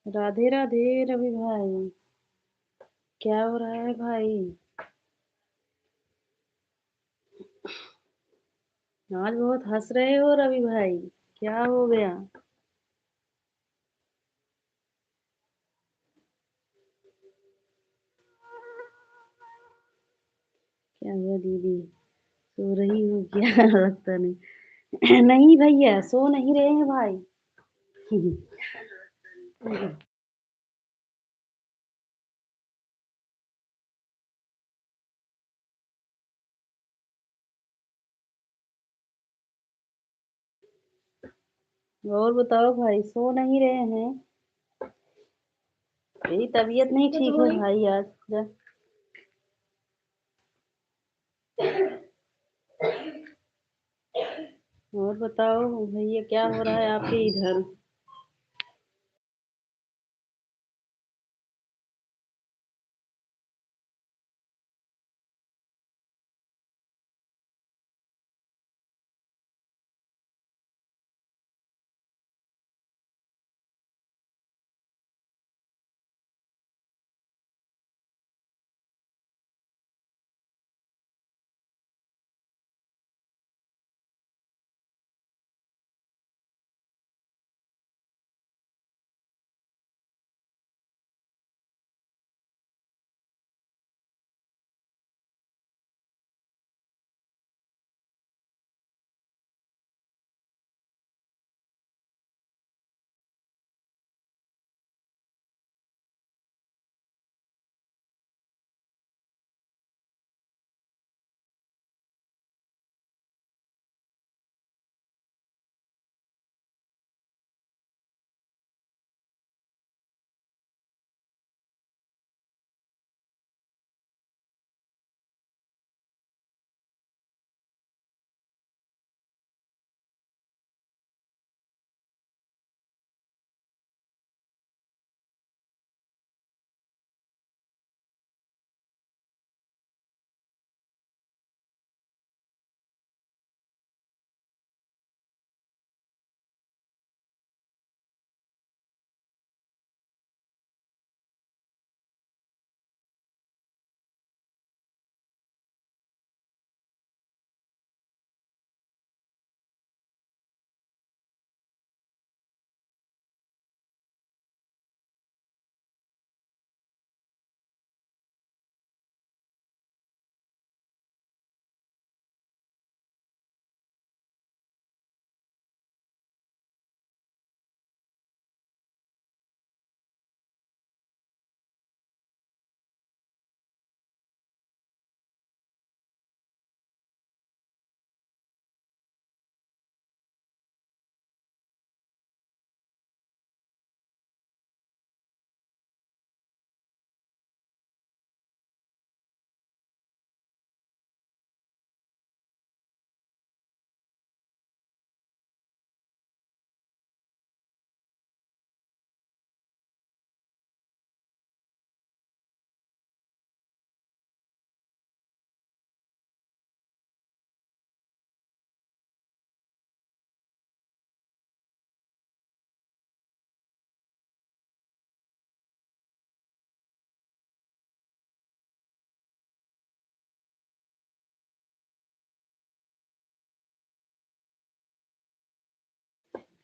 राधे राधे रवि भाई। क्या हो रहा है भाई? आज बहुत हंस रहे हो रवि भाई। क्या हो गया? क्या हुआ दीदी? सो रही हो क्या? लगता नहीं। नहीं भैया, सो नहीं रहे हैं भाई। और बताओ भाई, सो नहीं रहे हैं? मेरी तबीयत नहीं ठीक है भाई आज। और बताओ भैया, क्या हो रहा है आपके इधर?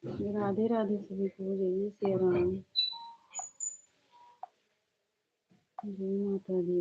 राधे राधे सभी को, जय श्री राम। जय माता दी।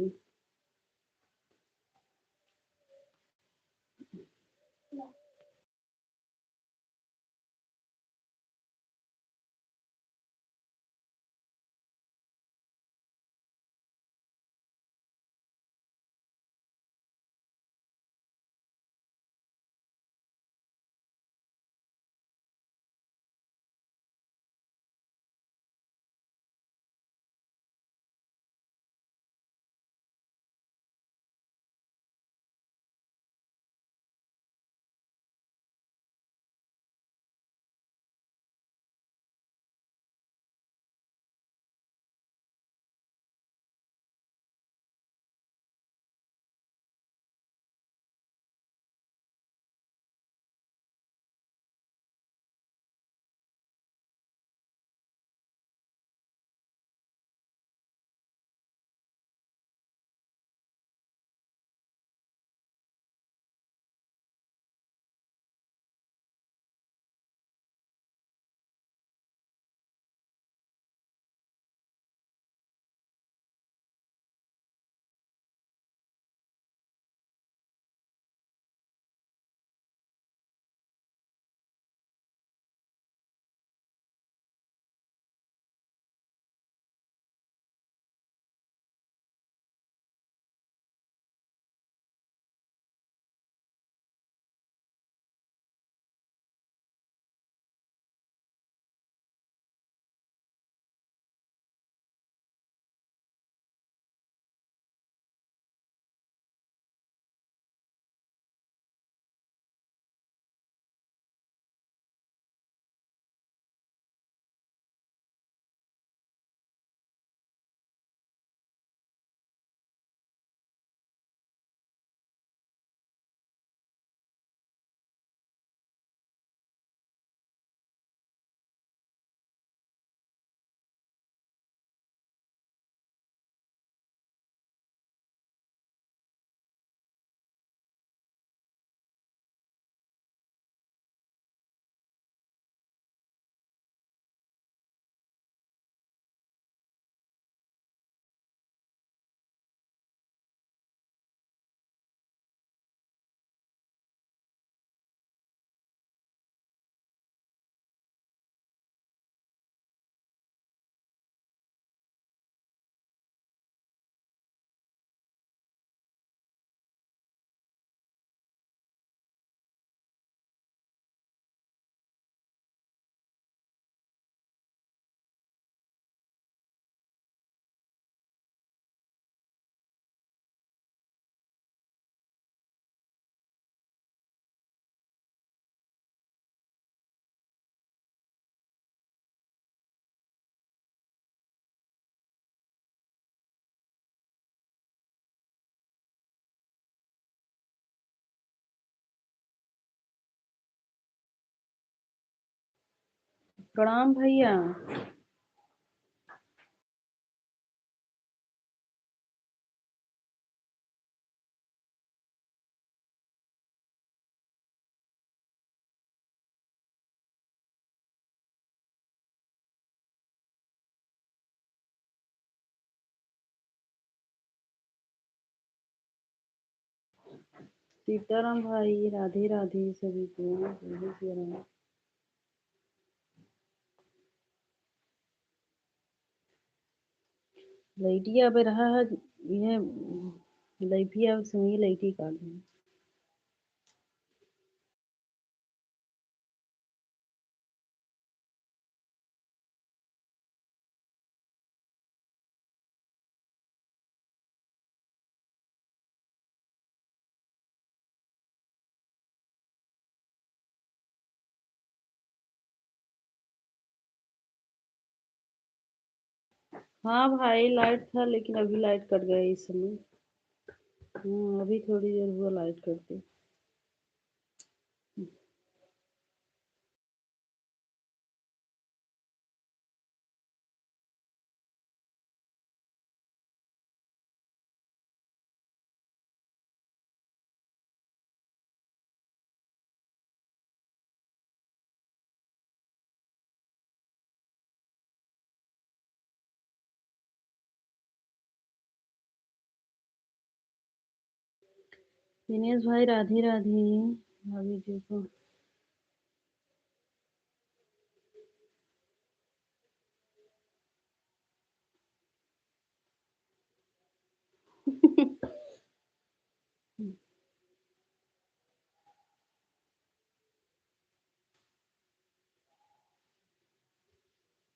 प्रणाम भैया। सीताराम भाई, राधे राधे सभी को। जय श्री राम। लइटिया अब रहा है। ये लइटिया सुनिए, लइटी काट दें। हाँ भाई, लाइट था लेकिन अभी लाइट कट गया इस समय। हाँ, अभी थोड़ी देर हुआ लाइट कटते। दिनेश भाई, राधे राधे। भाभी जी को।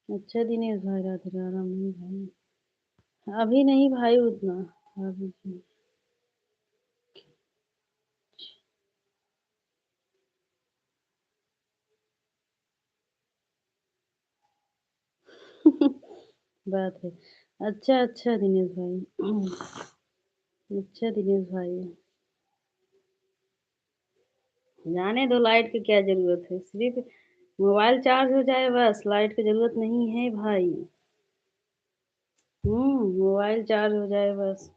अच्छा दिनेश भाई, राधे राम नहीं भाई। अभी नहीं भाई उतना। भाभी जी। बात है। अच्छा अच्छा दिनेश भाई। अच्छा दिनेश भाई। जाने दो, लाइट की क्या जरूरत है, सिर्फ मोबाइल चार्ज हो जाए बस, लाइट की जरूरत नहीं है भाई। मोबाइल चार्ज हो जाए बस।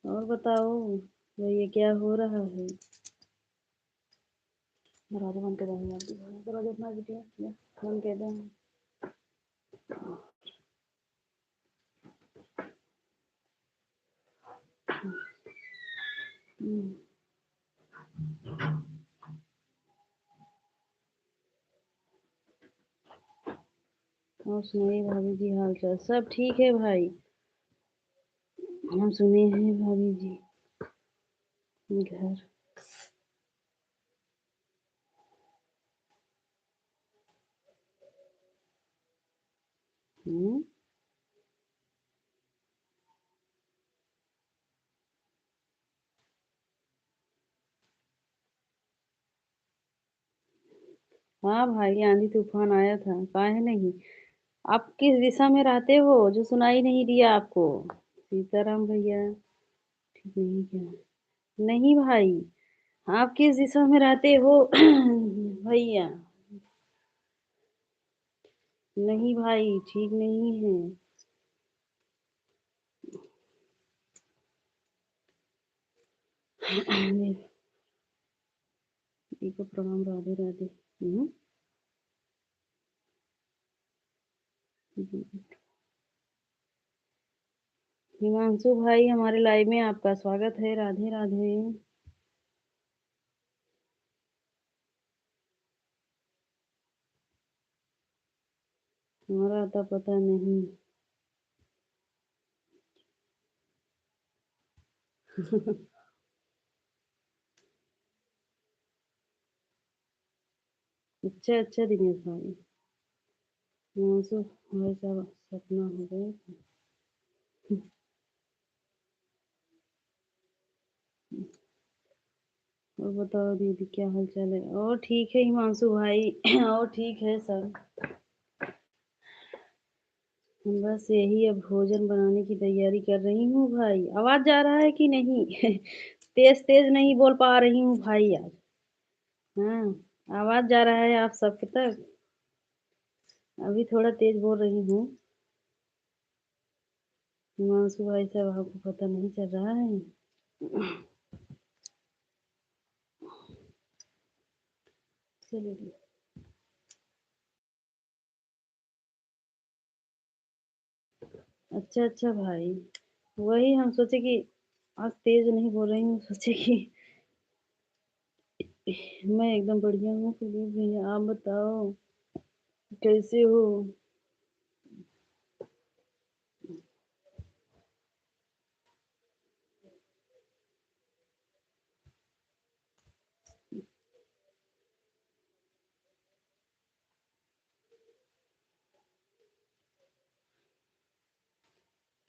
और बताओ भैया, क्या हो रहा है। दरवाजा बंद कर देंगे आप। दरवाजा अपना बिटिया बंद कर दें। हम्म, और सुनिए भाभी जी, हाल चाल सब ठीक है भाई। हम सुने हैं भाभी जी। घर। हम्म। हाँ भाई, आंधी तूफान आया था, काहे नहीं। आप किस दिशा में रहते हो जो सुनाई नहीं दिया आपको। सीताराम भैया। ठीक नहीं क्या। नहीं भाई। आप किस दिशा में रहते हो भैया। नहीं भाई, ठीक नहीं है। जी को प्रणाम, राधे राधे। हम्म। हिमांशु भाई, हमारे लाइव में आपका स्वागत है, राधे राधे। हमारा आता पता नहीं। अच्छा अच्छा दिनेश भाई। हिमांशु भाई साहब सपना हो गए। और बताओ दीदी, क्या हाल चाल है। और ठीक है हिमांशु भाई। और ठीक है सब। बस यही अब भोजन बनाने की तैयारी कर रही हूँ भाई। आवाज़ जा रहा है कि नहीं? तेज़-तेज़ नहीं बोल पा रही हूँ भाई आज। हाँ, आवाज़ जा रहा है आप सबके तक? अभी थोड़ा तेज़ बोल रही हूँ। हिमांशु भाई साहब आपको पता नहीं चल रहा है? चलिए। अच्छा, अच्छा भाई। वही हम सोचे कि आज तेज़ नहीं बोल रही हूँ, सोचे कि मैं एकदम बढ़िया हूँ कुलदीप भैया, आप बताओ कैसे हो?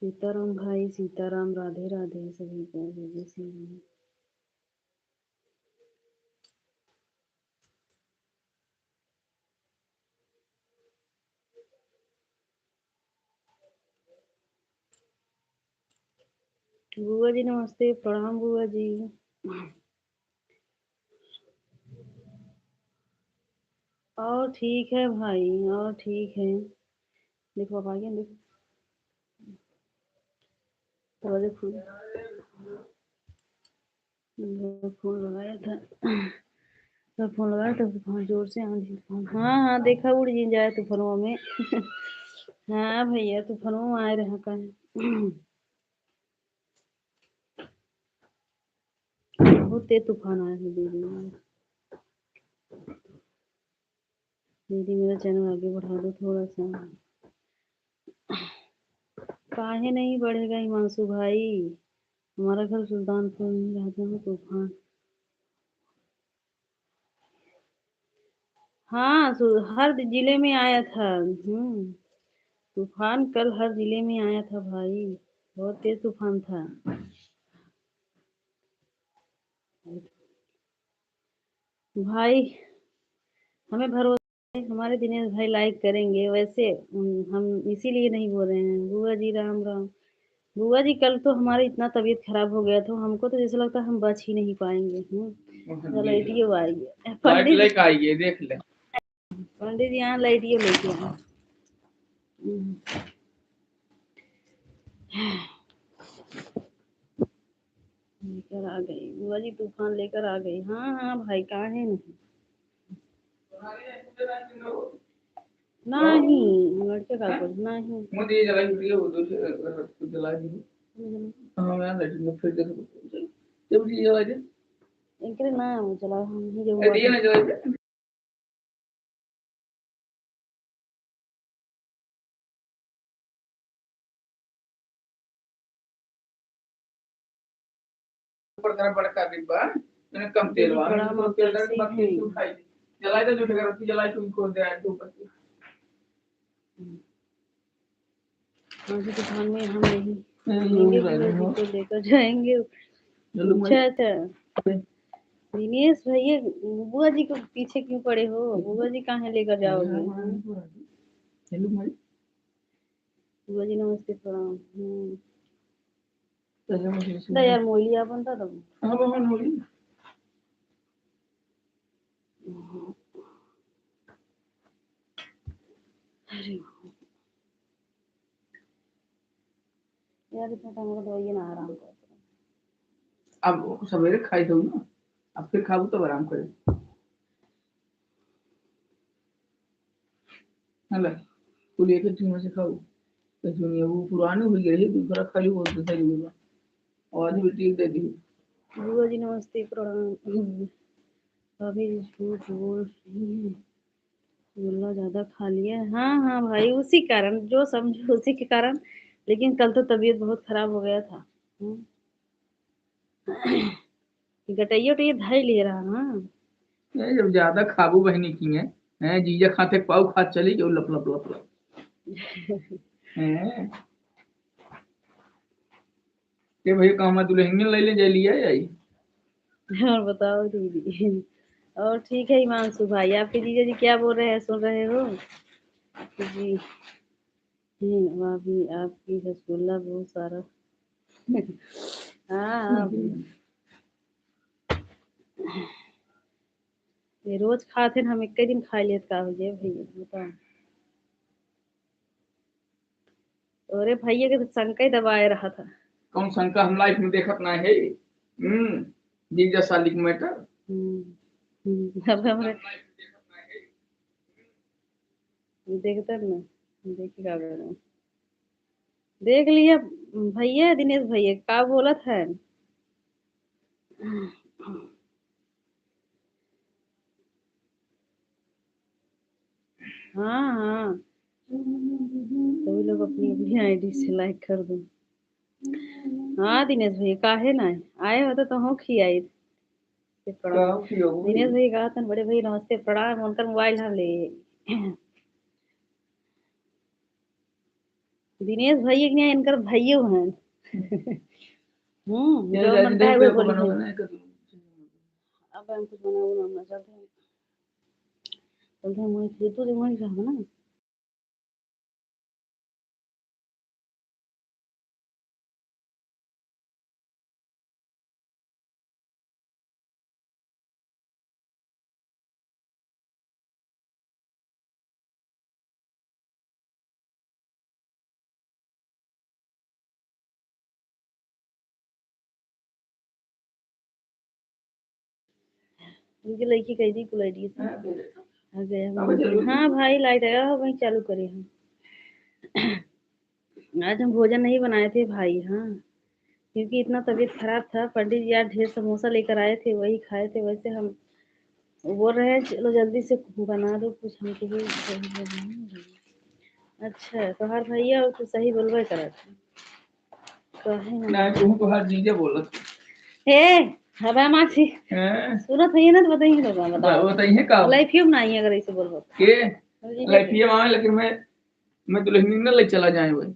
सीताराम भाई, सीताराम, राधे राधे सभी को, जय श्री राम। बुआ जी नमस्ते, प्रणाम बुआ जी। और ठीक है भाई, और ठीक है। देखो आप आ गए, देखो दरवाजे खुल, फोन लगाया था। तो फोन लगाया था, तूफान जोर से आंधी तूफान। हाँ हाँ, देखा उड़ जी जाए तूफानों में। हाँ भैया, तूफानों में आए रहा कहीं। बहुत तेज तूफान आया है दीदी। दीदी मेरा चैनल आगे बढ़ा दो थोड़ा सा। काहे नहीं बढ़ेगा हिमांशु भाई? हमारा घर सुल्तानपुर में, रहते हैं तूफान। हाँ, हर जिले में आया था। तूफान कल हर जिले में आया था भाई। बहुत तेज तूफान था। भाई हमें भरोसा है, हमारे दिनेश भाई लाइक करेंगे। वैसे हम इसीलिए नहीं बोल रहे हैं। बुआ जी राम राम। बुआ जी कल तो हमारी इतना तबीयत खराब हो गया था, हमको तो जैसा लगता है हम बच ही नहीं पाएंगे। लाइटियो आई है, पंडित लेके आइए, देख ले। पंडित जी यहाँ लाइटियो लेके आए। हम्म, लेकर आ गई बुआ जी, तूफान लेकर आ गई। हाँ हाँ भाई, काहे नहीं। नहीं, लड़के का कुछ नहीं। मुझे ये जलाई वीडियो वो दूसरे जला दी। हाँ मैं लड़की में फिर देखो जब ये जला दे इनके ना चला हम ही जो हुआ ये ना जला दे ऊपर तरफ बड़का डिब्बा मैंने कम तेल वाला तो तेल डाल के बाकी उठाई जलाई तो जो ठेका रखी जलाई तुमको दे आए तो ऊपर आज दुकान में हम नहीं रहेंगे, तो लेकर जाएंगे। अच्छा अच्छा, दिनेश भैया बुआ जी को पीछे क्यों पड़े हो? बुआ जी कहाँ लेकर जाओगे? बुआ जी नमस्ते, प्रणाम। यार मोली अपन था तुम। हाँ बाबा मोली। अरे यार, इतना टाइम का दवाई ना आराम कर। अब सवेरे खाई दो ना, अब फिर खाओ तो आराम करे। हला कुल एक चीज से खाओ तो दुनिया वो पुरानी हो गई है, दूसरा खाली वो तो सही होगा। और भी ठीक दे दी। बुआ जी नमस्ते, प्रणाम। अभी झूठ बोल रही है, गुल्ला ज्यादा खा लिया। हाँ हाँ भाई, उसी कारण जो समझो उसी के कारण। लेकिन कल तो तबीयत बहुत खराब हो गया था। गटैया उटैया धर ले रहा ना। नहीं, जब ज्यादा खाबू बहनी की है जीजा खाते पाऊ खा चली जो लप लप लप लप। हैं के भैया काम दुल्हन ले ले जा लिया आई। और बताओ दीदी। और ठीक है हिमांशु भाई, आपके जीजा जी क्या बोल रहे हैं, सुन रहे हो? जी भाभी आपकी रसगुल्ला बहुत सारा। हाँ ये रोज खाते हम एक दिन खा लिए का हो जाए भैया बताओ। अरे भैया के तो शंका ही दबाए रहा था। कौन शंका हम लाइफ में देखत ना है। जीजा साली के मैटर। अब हमरे देखता ना देखी का करें। देख लिया भैया दिनेश भैया का बोलत है। हाँ हाँ सभी लोग अपनी अपनी आईडी से लाइक कर दो। हाँ दिनेश भैया काहे ना आए हो तो हो खियाई दिनेश भैया कहा था बड़े भाई नमस्ते प्रणाम उनका मोबाइल हम ले। दिनेश भैया के इनकर भैया हैं। जो बनता है वो बोली अब हम कुछ बना बनाना चलते हैं वही तो वही रहा ना। उनकी लड़की कह दी कुलैडी से आ गया। हाँ भाई लाइट आया वही चालू करे हम। आज हम भोजन नहीं बनाए थे भाई। हाँ क्योंकि इतना तबीयत खराब था पंडित जी आज ढेर समोसा लेकर आए थे वही खाए थे। वैसे हम बोल रहे हैं चलो जल्दी से बना दो कुछ हमको भी। अच्छा तो हर भैया तो सही बोलबे करत कहे ना तुमको हर जीजा बोलत हे हवा मासी सुनत है ना तो बताइए लोग बताइए का लाइफ ही नहीं अगर ऐसे बोलबो के लाइफ ही मां लेकिन मैं दुल्हन न ले चला जाए वही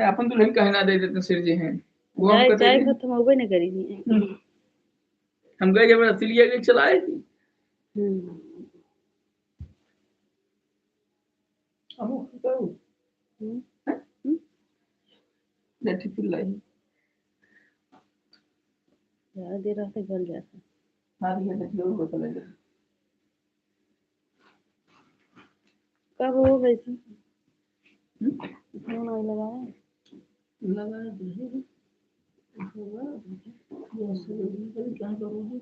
अपन दुल्हन कहे ना दे देते सिर जी हैं वो हम कहते जाए खत्म होबे न करी हम गए जब असलिया के चलाए थी। बैठी पिल्लाई ज्यादा देर रहते गल जाता। हाँ ये देखिए और बता लगे कब हो गई थी फोन आई लगाया लगा क्या करोगे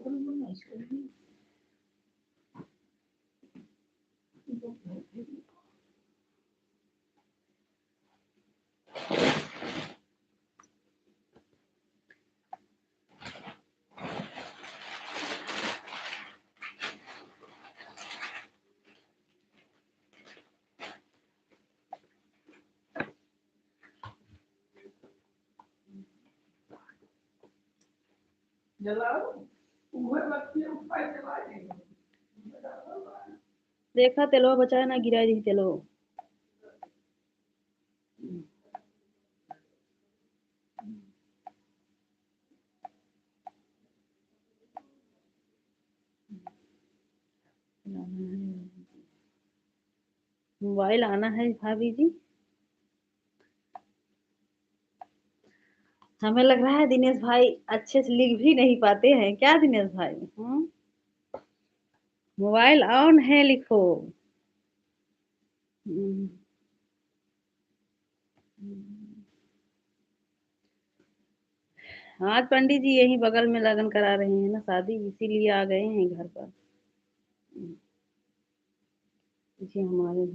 देखा तेलो बचाया ना गिरा दी तेलो। मोबाइल आना है भाभी जी। हमें लग रहा है दिनेश भाई अच्छे से लिख भी नहीं पाते हैं क्या दिनेश भाई। मोबाइल ऑन है लिखो। आज पंडित जी यही बगल में लगन करा रहे हैं ना शादी इसीलिए आ गए हैं घर पर। जी हमारे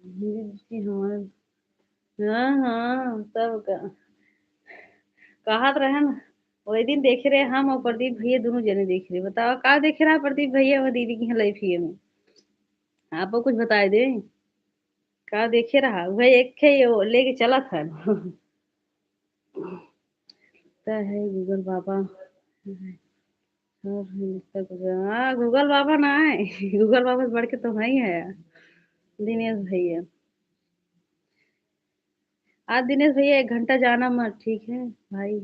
जी हमारे हाँ हाँ सब कहा रहे ना वही दिन देखे रहे हम और प्रदीप भैया दोनों जने देख रहे। बताओ का देख रहा प्रदीप भैया और दीदी की लाइफिए में आपको कुछ बताए दे का देखे रहा वही एक खे लेके चला था। है गूगल बाबा हाँ गूगल बाबा ना है गूगल बाबा से बढ़ के तो वही है दिनेश भैया। आज दिनेश भैया 1 घंटा जाना मत ठीक है भाई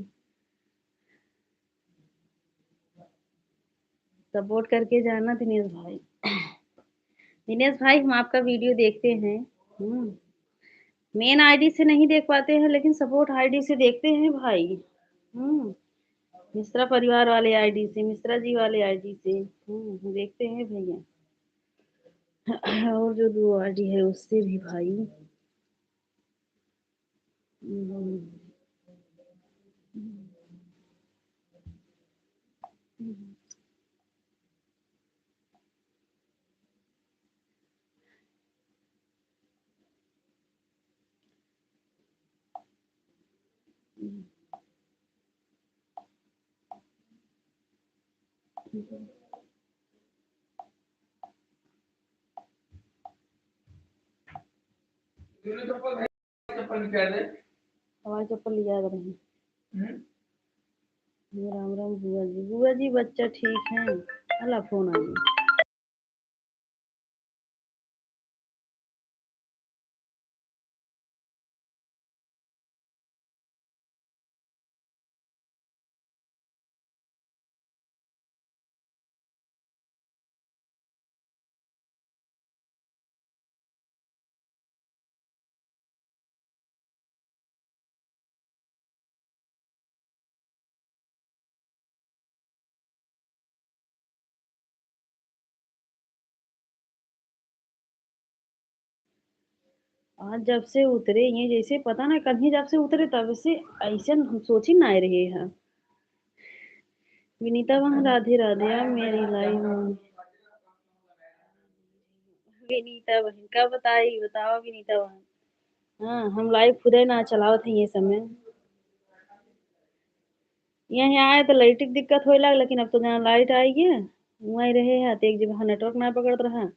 सपोर्ट करके जाना दिनेश भाई। दिनेश भाई हम आपका वीडियो देखते हैं मेन आईडी से नहीं देख पाते हैं, लेकिन सपोर्ट आईडी से देखते हैं भाई। मिश्रा परिवार वाले आईडी से, मिश्रा जी वाले आईडी से देखते हैं भैया। और जो 2 आईडी है उससे भी भाई। हवाई चप्पल लिया रहे। राम राम बुआ जी। बुआ जी बच्चा ठीक है। अल्लाह फोन आ गया। आज जब से उतरे ये जैसे पता ना कहीं जब से उतरे तब से ऐसे हम सोच ही ना रहे हैं। विनीता वहाँ राधे राधे आप मेरी लाइव में। विनीता बहन का बताओ विनीता बहन। हाँ हम लाइव खुदे ना चलाओ थे ये समय। यहाँ आए तो लाइट की दिक्कत होए लग, लेकिन अब तो जहाँ लाइट आई है वहीं रहे हैं तो एक जगह नेटवर्क ना पकड़ रहा,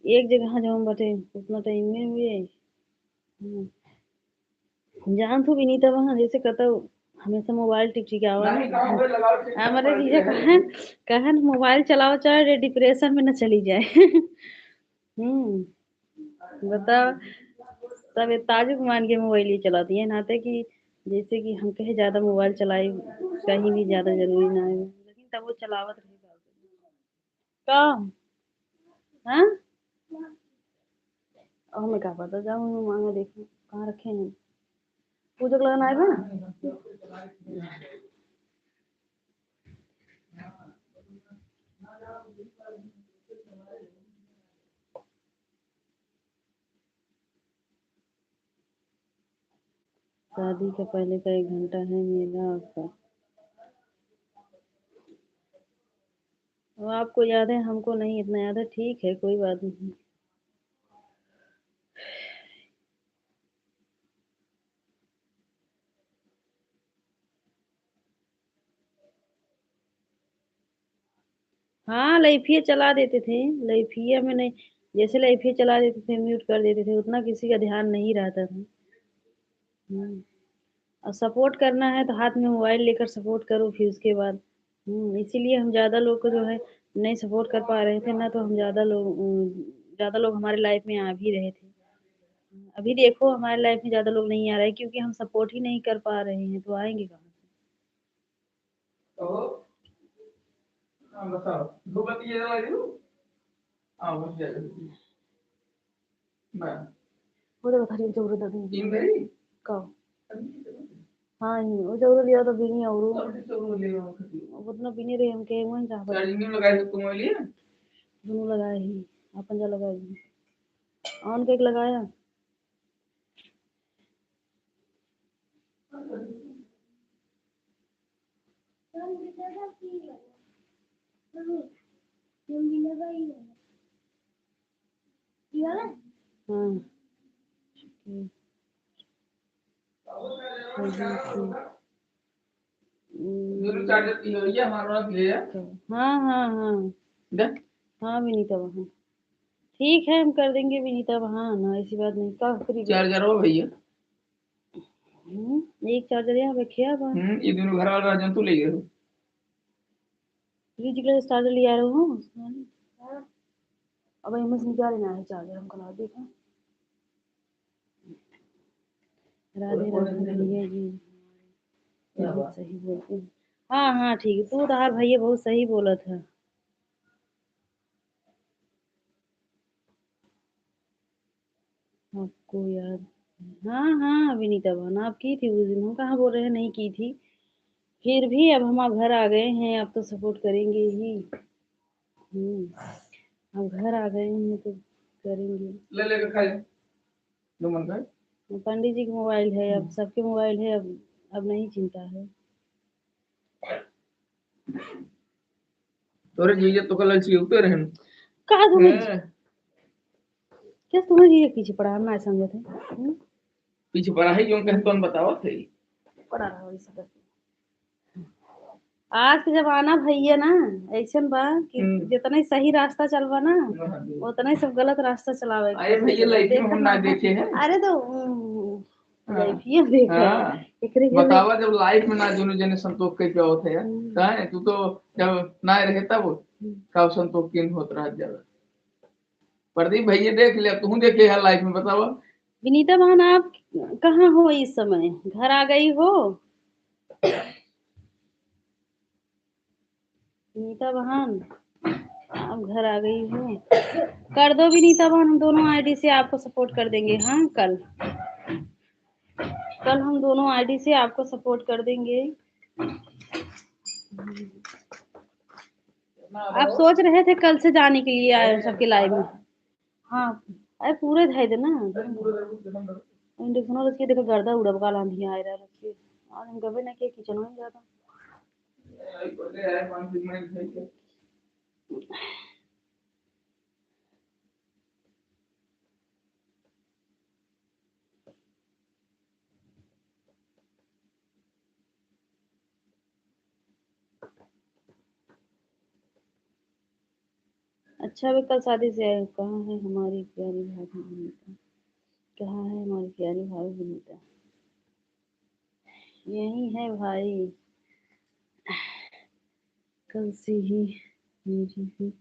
एक जगह जो हम बटे उतना टाइम में हुए। जान तू विनीता वहाँ जैसे कहता हमेशा मोबाइल टिक हमारे जीजा कहन मोबाइल चलाओ चाहे डिप्रेशन में न चली जाए। बताओ सब ताजुब मान के मोबाइल ही चलाती है नाते कि जैसे कि हम कहे ज्यादा मोबाइल चलाए कहीं भी ज्यादा जरूरी ना है, लेकिन तब वो चलावत रहेगा काम। हाँ और हमें क्या पता, जाओ मांगे देखो कहाँ रखे हैं। पूजा लगाना आएगा ना। शादी का पहले का 1 घंटा है मेरा आपका। वो आपको याद है हमको नहीं इतना याद है, ठीक है कोई बात नहीं। हाँ लाइफिया चला देते थे। लाइफिया में नहीं, जैसे लाइफिया चला देते थे म्यूट कर देते थे, उतना किसी का ध्यान नहीं रहता था। और सपोर्ट करना है तो हाथ में मोबाइल लेकर सपोर्ट करो फिर उसके बाद। इसीलिए हम ज्यादा लोग को जो है नहीं सपोर्ट कर पा रहे थे ना, तो हम ज्यादा लोग हमारे लाइफ में आ भी रहे थे। अभी देखो हमारे लाइफ में ज्यादा लोग नहीं आ रहे क्योंकि हम सपोर्ट ही नहीं कर पा रहे हैं, तो आएंगे कहाँ से। हाँ बताओ। दो बाती ये वाली हो। हाँ बस जा रही मैं वो तो बता रही जो उधर दी तीन मेरी कब। हाँ ही वो जो लिया तो बिनी और वो तो बिनी रे हम के वहीं जा चार्जिंग में लगाए तुम लिए दोनों लगाए ही अपन जा लगाए ऑन केक लगाया। हाँ हाँ हाँ हाँ हाँ विनीता वहाँ ठीक है हम कर देंगे विनीता वहाँ ना, ऐसी बात नहीं का चार्जर हो भैया। एक चार्जर यहाँ रखे ये दोनों घर वाला राजन तू ले गए हो फ्रिज के चार्जर ले आ रहा हूँ। अब एम से क्या लेना है चार्जर हमको ला देखा। राधे राधे भैया जी बहुत सही बोलते हैं। हाँ हाँ ठीक है, तू तो यार भैया बहुत सही बोला था। आपको याद? हाँ हाँ विनीता बहन आप की थी उस दिन, हम कहाँ बोल रहे हैं नहीं की थी। फिर भी अब हम आप घर आ गए हैं, आप तो सपोर्ट करेंगे ही। अब घर आ गए हैं तो करेंगे। ले लेके खाए जो मन करे। पंडित जी का मोबाइल है, अब सबके मोबाइल है, अब नहीं चिंता है। तोरे जीजे तो कल चाहिए उतर रहन कहा तुम्हें क्या तुम्हें जीजे पीछे पड़ा, हम ना समझे थे। पीछे पड़ा है क्यों कहते तो बताओ थे पड़ा रहा वैसे करके। आज के जमाना भैया ना ऐसा बा कि जितना सही रास्ता चलवा ना उतना ही सब गलत रास्ता चलावे। अरे भैया लाइफ में हम ना देखे हैं। अरे तो लाइफिया देखा एकरे के बतावा जब लाइफ में ना दोनों जने संतोष के क्या होते हैं काहे तू तो जब ना रहे तब का संतोष किन होत रहा ज्यादा। प्रदीप भैया देख ले तू देखे है लाइफ में बतावा। विनीता बहन आप कहाँ हो इस समय, घर आ गई हो? विनीता बहन आप घर आ गई हो? कर दो विनीता बहन, हम दोनों आईडी से आपको सपोर्ट कर देंगे। हाँ कल हम दोनों आईडी से आपको सपोर्ट कर देंगे। आप सोच रहे थे कल से जाने के लिए सबके लाइव में? हाँ अरे पूरे थे ना इंडक्शन रखिए, देखो गर्दा उड़ा बका लांधी आ रहा रखिए। आज हम गबे ना के किचन में जाता। अच्छा वे कल शादी से आए, कहाँ है हमारी प्यारी भाभी विनीता? कहाँ है हमारी प्यारी भाभी विनीता? यही है भाई, कल से ही मेरी भी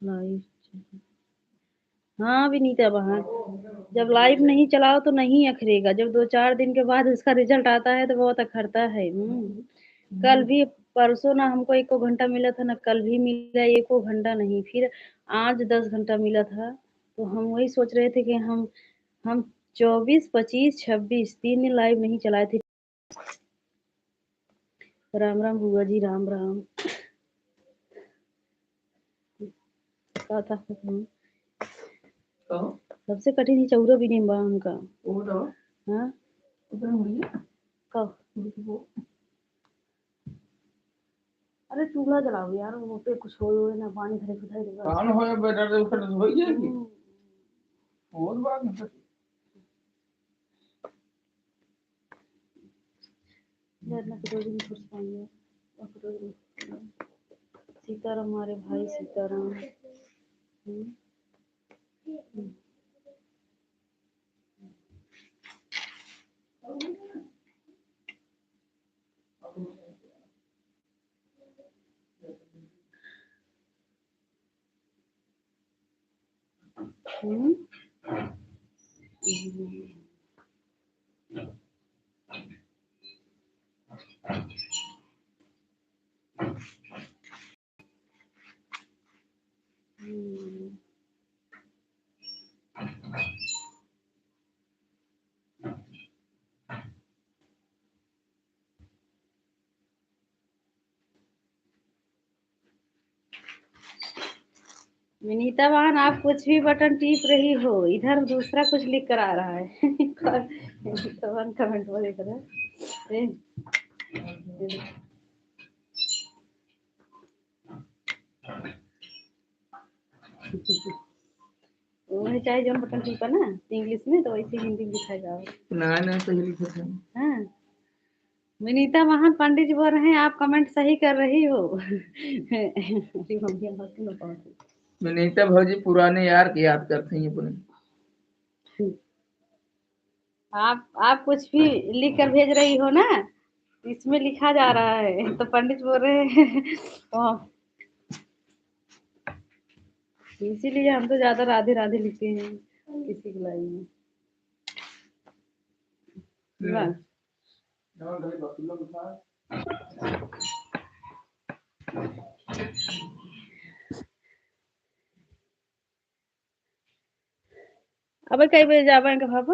लाइफ। हाँ विनीता बहन जब लाइव नहीं चलाओ तो नहीं अखरेगा, जब 2-4 दिन के बाद उसका रिजल्ट आता है तो बहुत अखरता है। कल भी परसों ना हमको 1 घंटा मिला था, ना कल भी मिला 1 घंटा नहीं, फिर आज 10 घंटा मिला था। तो हम वही सोच रहे थे कि हम 24, 25, 26 3 दिन लाइव नहीं चलाए थे। राम राम बुआ जी, राम राम। सबसे कठिन ही चौरा भी नहीं बा हमका। हाँ कब? अरे चूल्हा जलाओ यार, वो पे कुछ हो ना पानी धरे खुदाई देगा कान होए बेटा दे उठे हो जाएगी और बात नहीं। ना कटोरी में कुछ पाएंगे कटोरी। सीताराम हमारे भाई सीताराम। विनीता बहन आप कुछ भी बटन टीप रही हो, इधर दूसरा कुछ लिख कर आ रहा है। कमेंट में देख रहे वही चाहे जो बटन टीपा ना इंग्लिश में तो वैसे हिंदी में लिखा जाओ ना सही लिखा था। हाँ विनीता महान पंडित जी बोल रहे हैं आप कमेंट सही कर रही हो। विनीता भौजी पुराने यार की याद करते हैं अपने। आप कुछ भी लिख कर भेज रही हो ना, इसमें लिखा जा रहा है तो पंडित बोल रहे हैं इसीलिए हम तो ज्यादा राधे राधे लिखते हैं किसी की लाइन में। अब कई बजे जा पाएंगे पापा?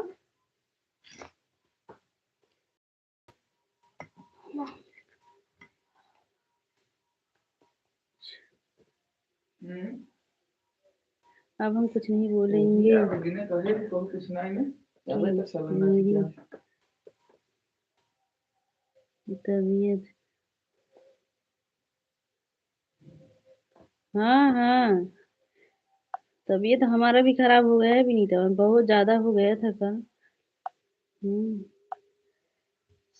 अब हम कुछ नहीं बोलेंगे। तबीयत हाँ हाँ, तबीयत हमारा भी खराब हो गया है विनीता, बहुत ज्यादा हो गया था कल।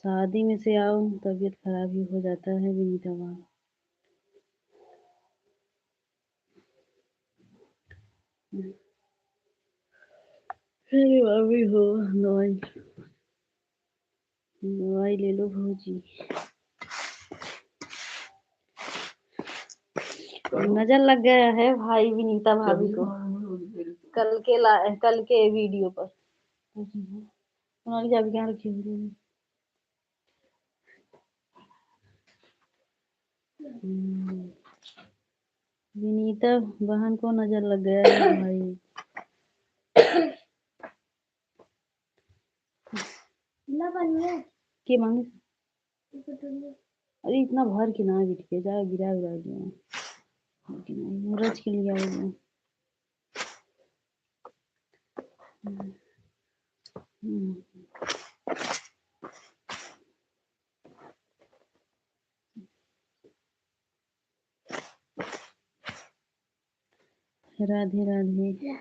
शादी में से आओ तबीयत खराब ही हो जाता है विनीता वहाँ। अरे भाभी हो, दवाई ले लो भौजी। नजर लग गया है भाई विनीता भाभी को कल के वीडियो पर। चाबी कहाँ रखी हुई? विनीता बहन को नजर लग गया है भाई। के मांगे? अरे इतना भर के ना बिठ के जा, गिरा दिया रच के लिए आएगा। राधे राधे।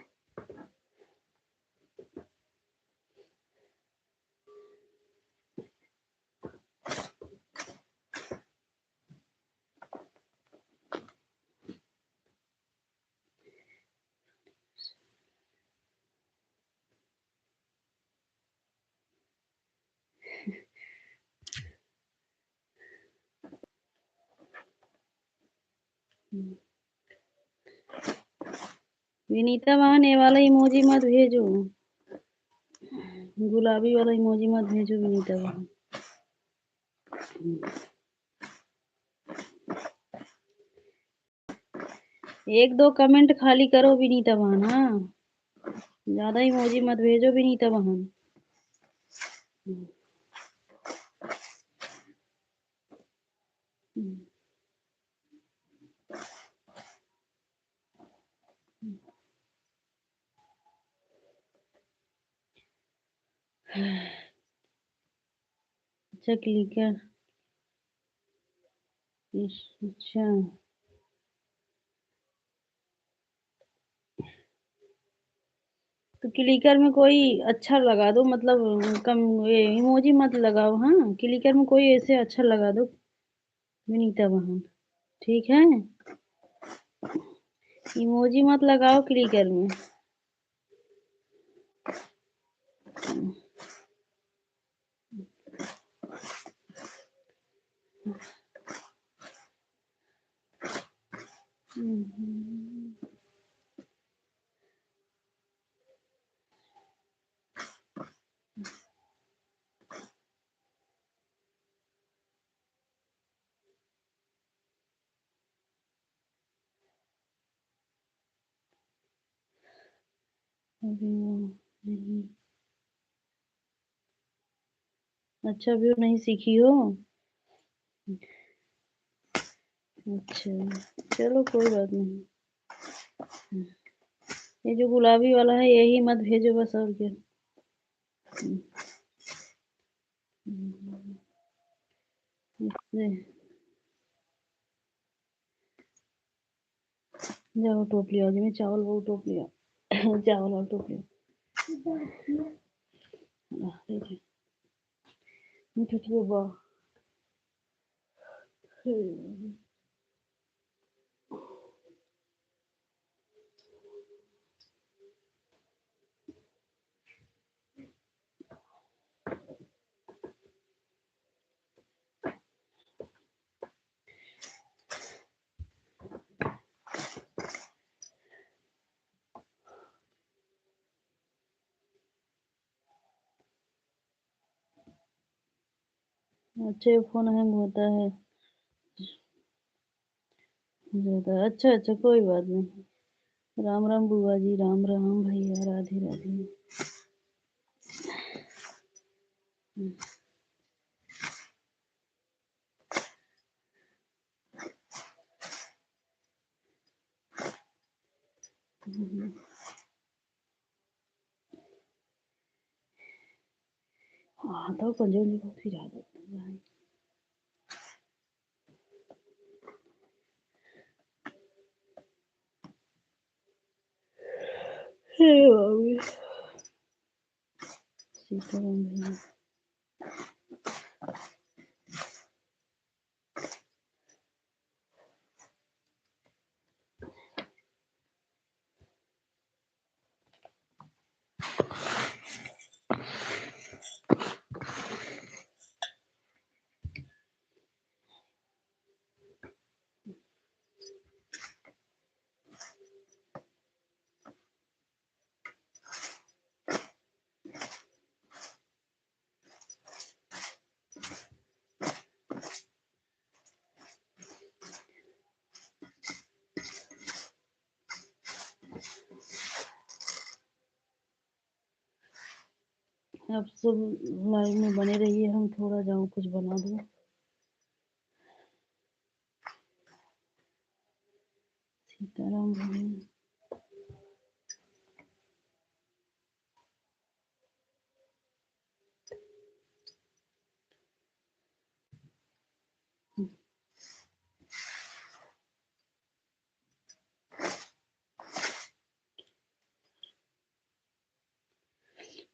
विनीता बहन ये वाला इमोजी मत भेजो, गुलाबी वाला इमोजी मत भेजो विनीता बहन। एक दो कमेंट खाली करो विनीता बहन। हाँ, ज्यादा इमोजी मत भेजो विनीता बहन। अच्छा क्लिकर, अच्छा तो क्लिकर में कोई अच्छा लगा दो, मतलब कम ये इमोजी मत लगाओ। हाँ, क्लिकर में कोई ऐसे अच्छा लगा दो विनीता बहन, ठीक है? इमोजी मत लगाओ क्लिकर में। अभी वो नहीं, अच्छा व्यू नहीं सीखी हो? अच्छा चलो कोई बात नहीं। ये जो गुलाबी वाला है यही मत भेजो बस, और क्या। जाओ टोपली आज में चावल वो टोपली चावल और टोपली बा। अच्छे फोन हैंग होता है ज्यादा। अच्छा अच्छा कोई बात नहीं। राम राम बुआ जी, राम राम भैया, राधे राधे। हाँ तो पंजों को फिर आ जाता है। सीताराम भैया आप सब लाइव में बने रहिए, हम थोड़ा जाऊँ कुछ बना दूँ। सीताराम भैया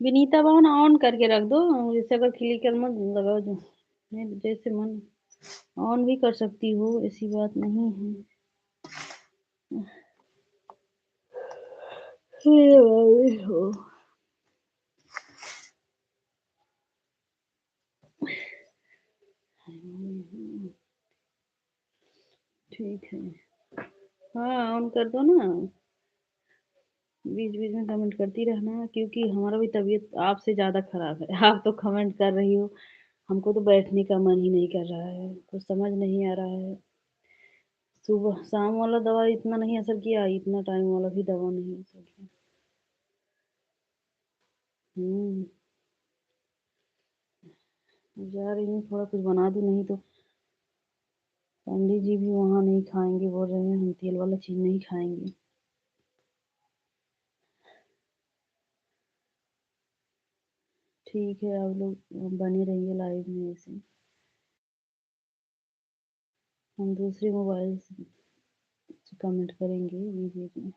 विनीता बहन ऑन करके रख दो, जैसे अगर क्लिकर मत लगाओ जो जैसे मन ऑन भी कर सकती हो, ऐसी बात नहीं है। हो ठीक है, हाँ ऑन कर दो ना, बीच बीच में कमेंट करती रहना, क्योंकि हमारा भी तबीयत आपसे ज़्यादा खराब है। आप तो कमेंट कर रही हो, हमको तो बैठने का मन ही नहीं कर रहा है, कुछ समझ नहीं आ रहा है। सुबह शाम वाला दवा इतना नहीं असर किया, इतना टाइम वाला भी दवा नहीं असर किया। जा रही हूँ, थोड़ा कुछ बना दूँ, नहीं तो पंडित जी भी वहाँ नहीं खाएंगे, बोल रहे हैं हम तेल वाला चीज़ नहीं खाएंगे। ठीक है, आप लोग बने रहिए लाइव में ऐसे, हम दूसरे मोबाइल से कमेंट करेंगे बीच में।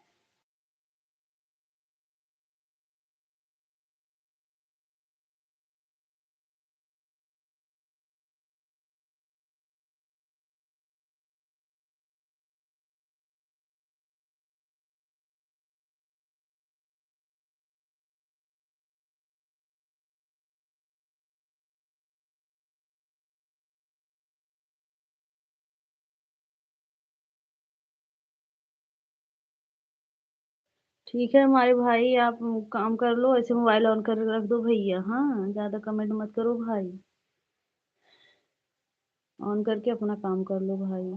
ठीक है हमारे भाई, आप काम कर लो, ऐसे मोबाइल ऑन कर रख दो भैया। हाँ, ज़्यादा कमेंट मत करो भाई, ऑन करके अपना काम कर लो भाई।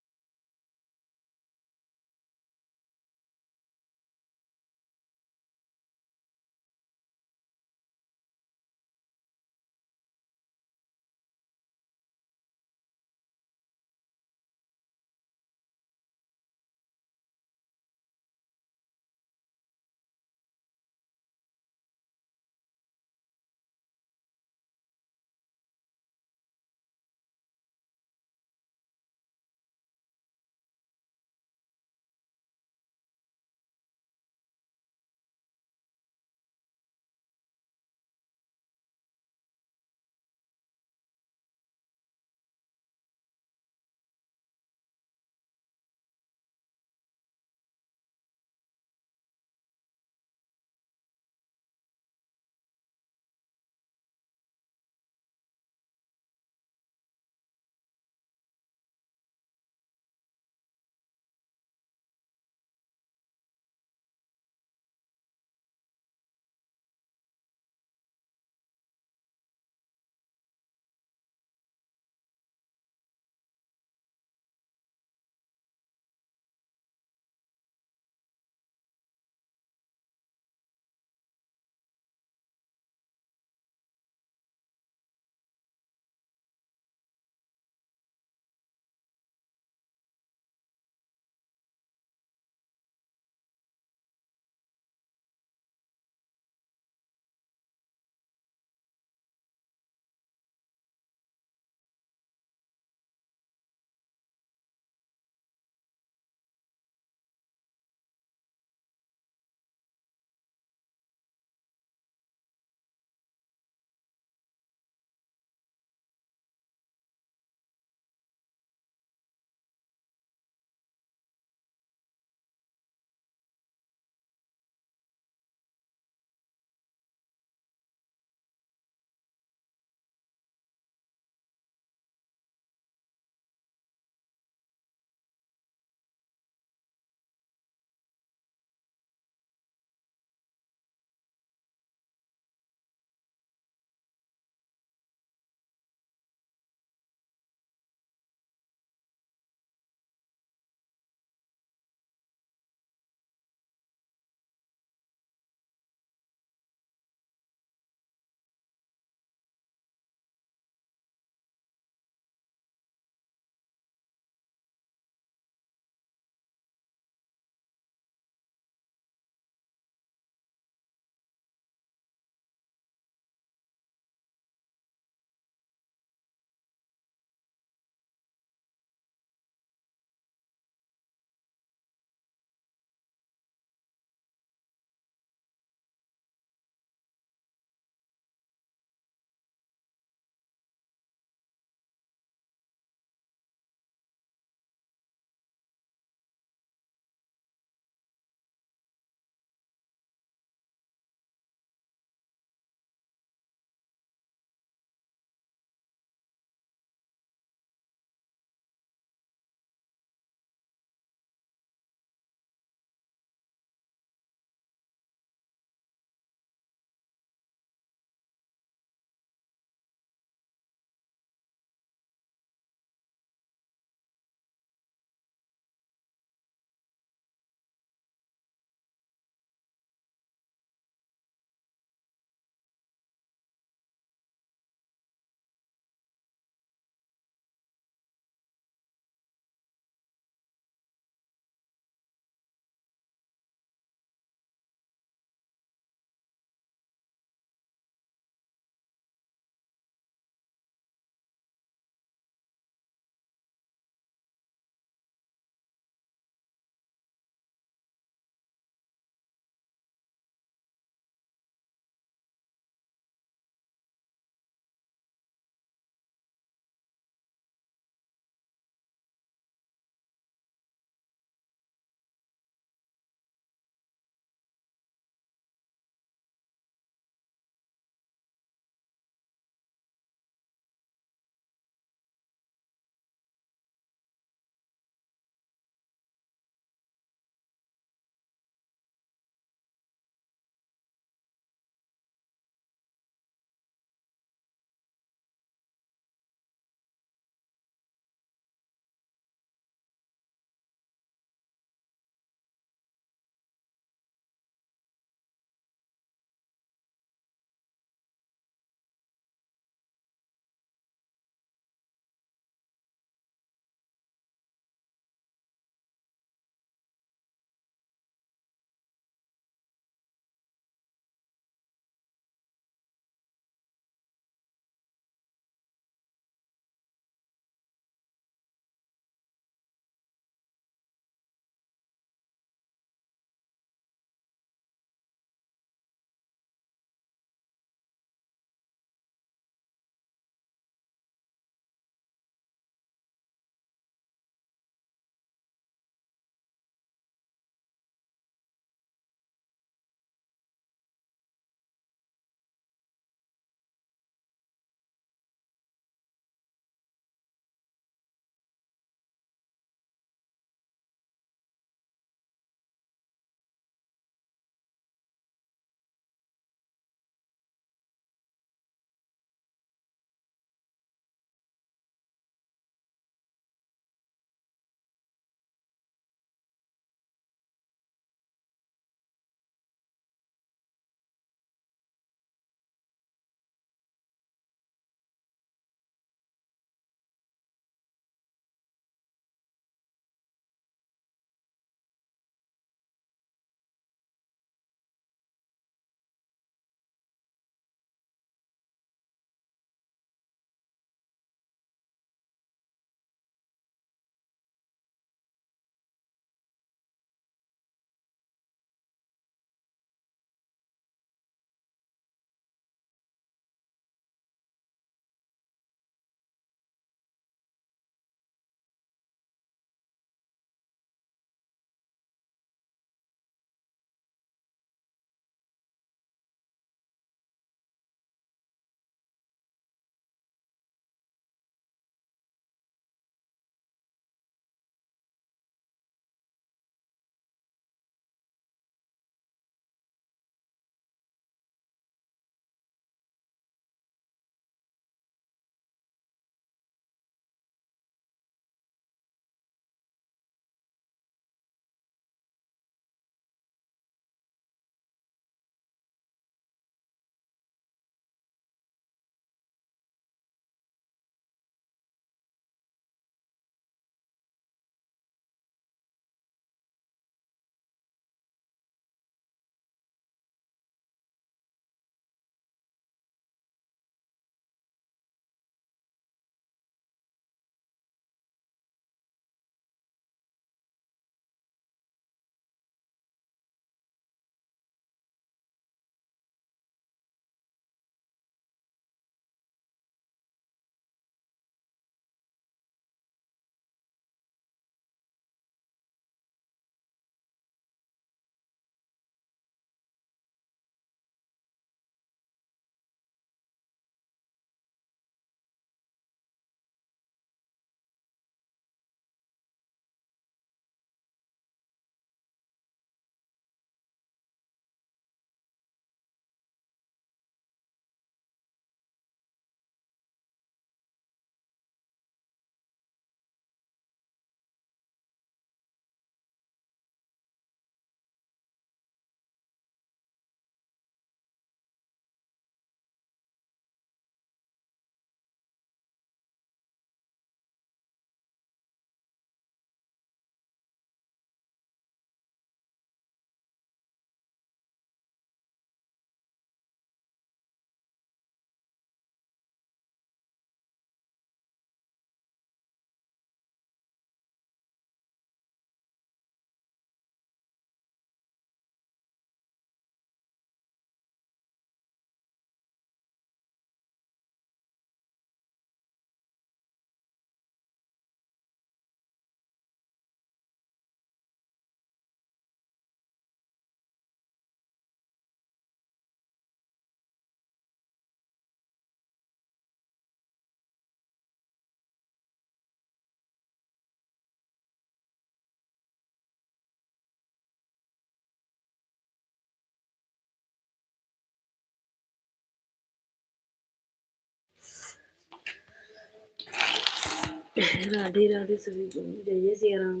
राधे राधे सभी को, जय जय सिया राम।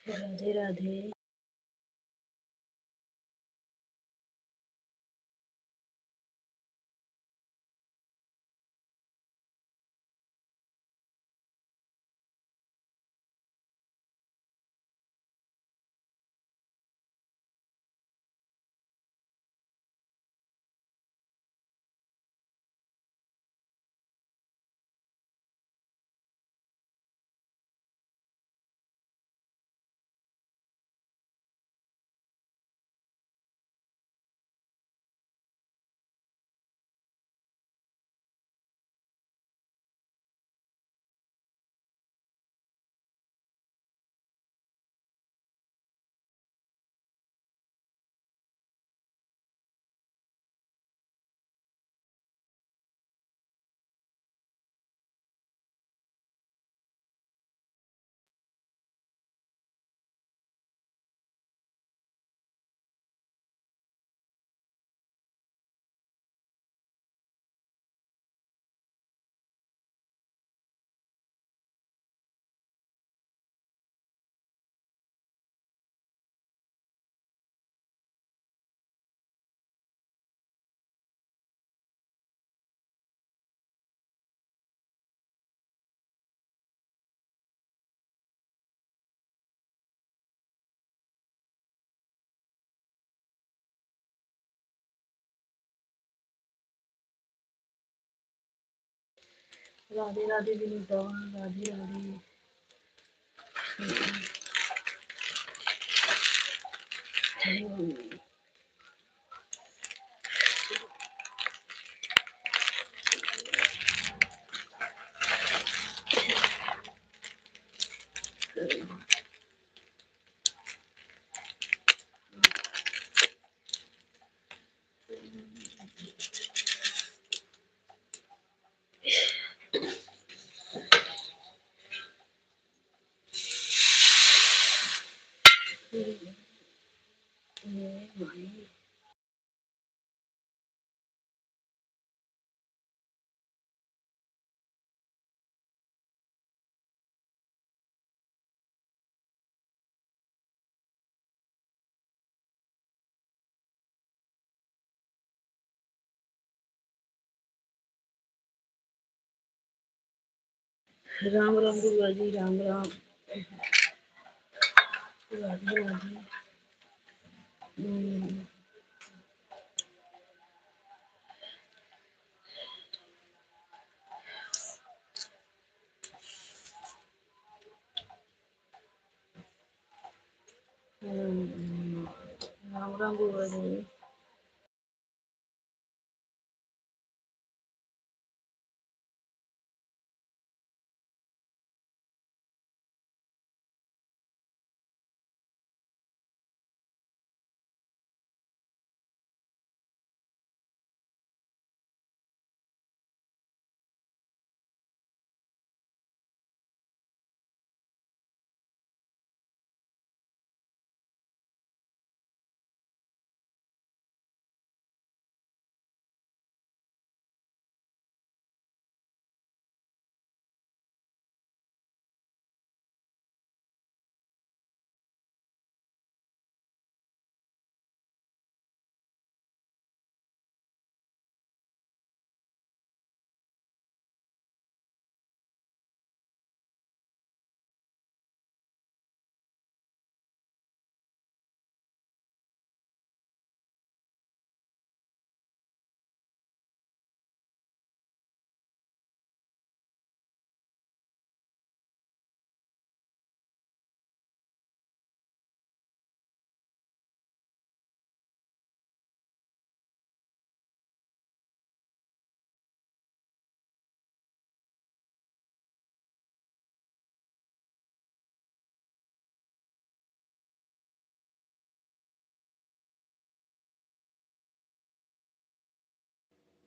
राधे राधे। राधे राधे विनीता, राधे राधे। राम राम गुरुआ जी, राम राम। राधे राधे। राम राम गुरुआ जी।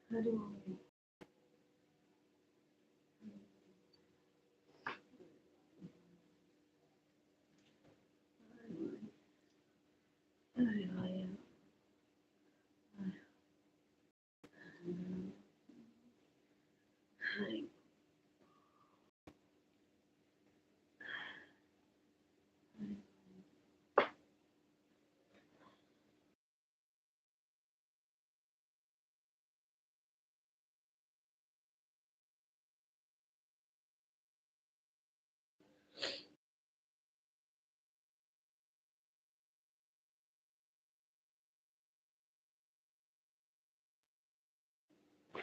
अरे अरे भाई अरे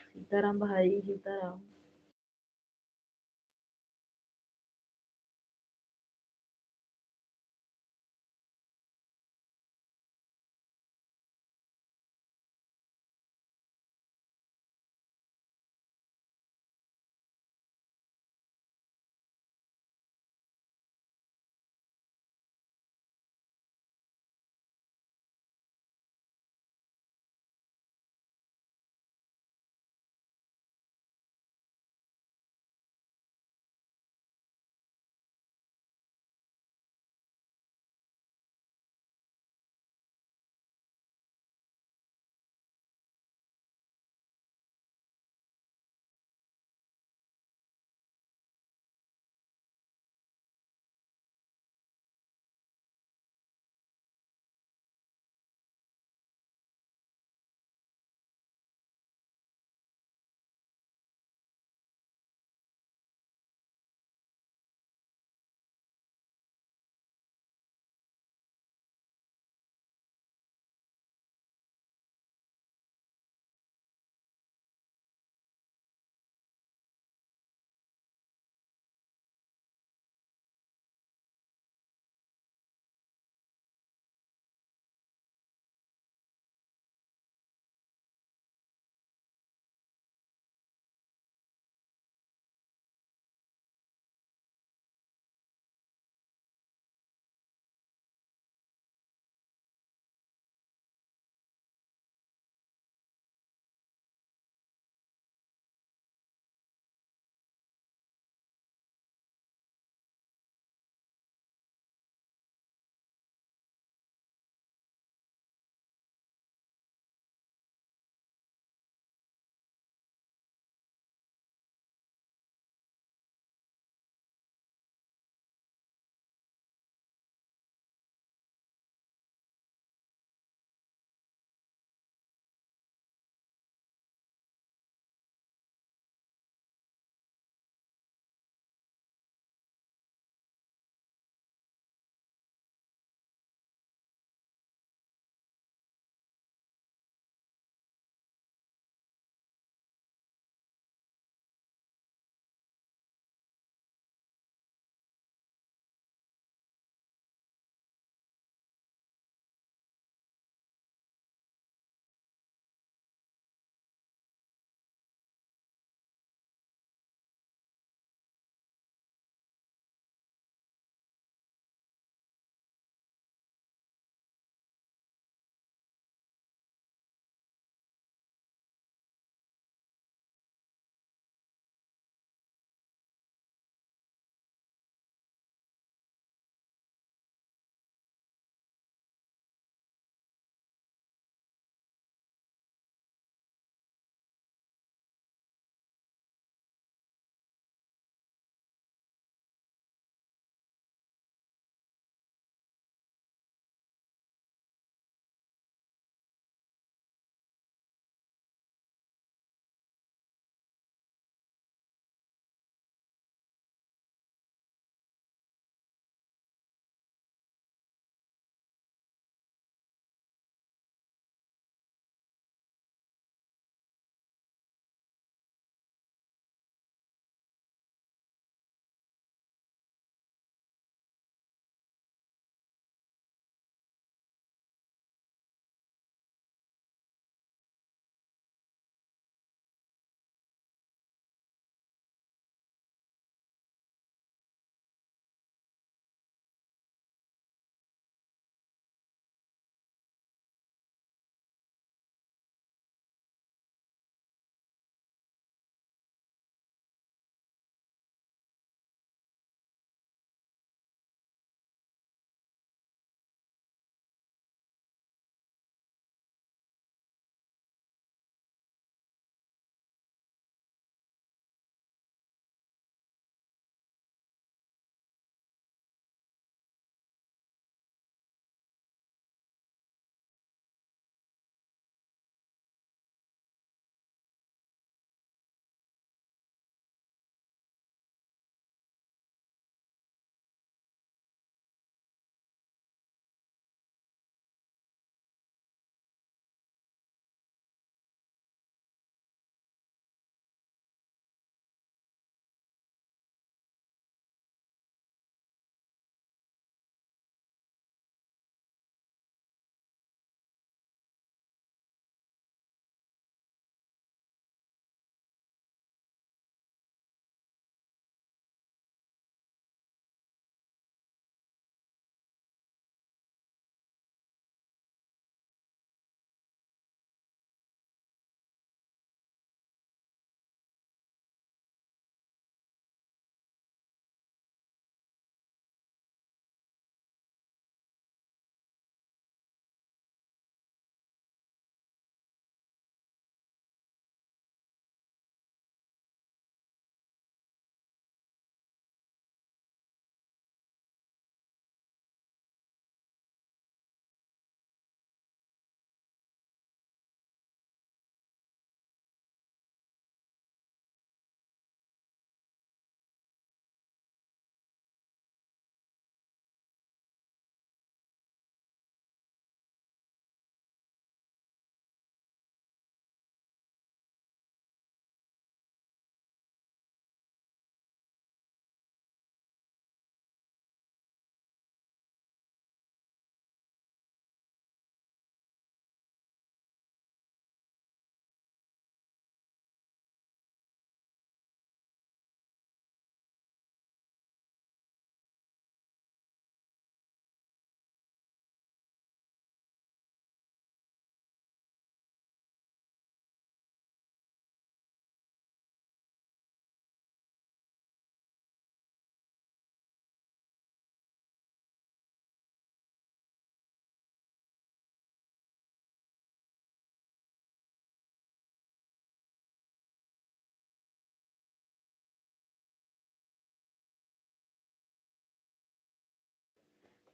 सीताराम भाई सीताराम।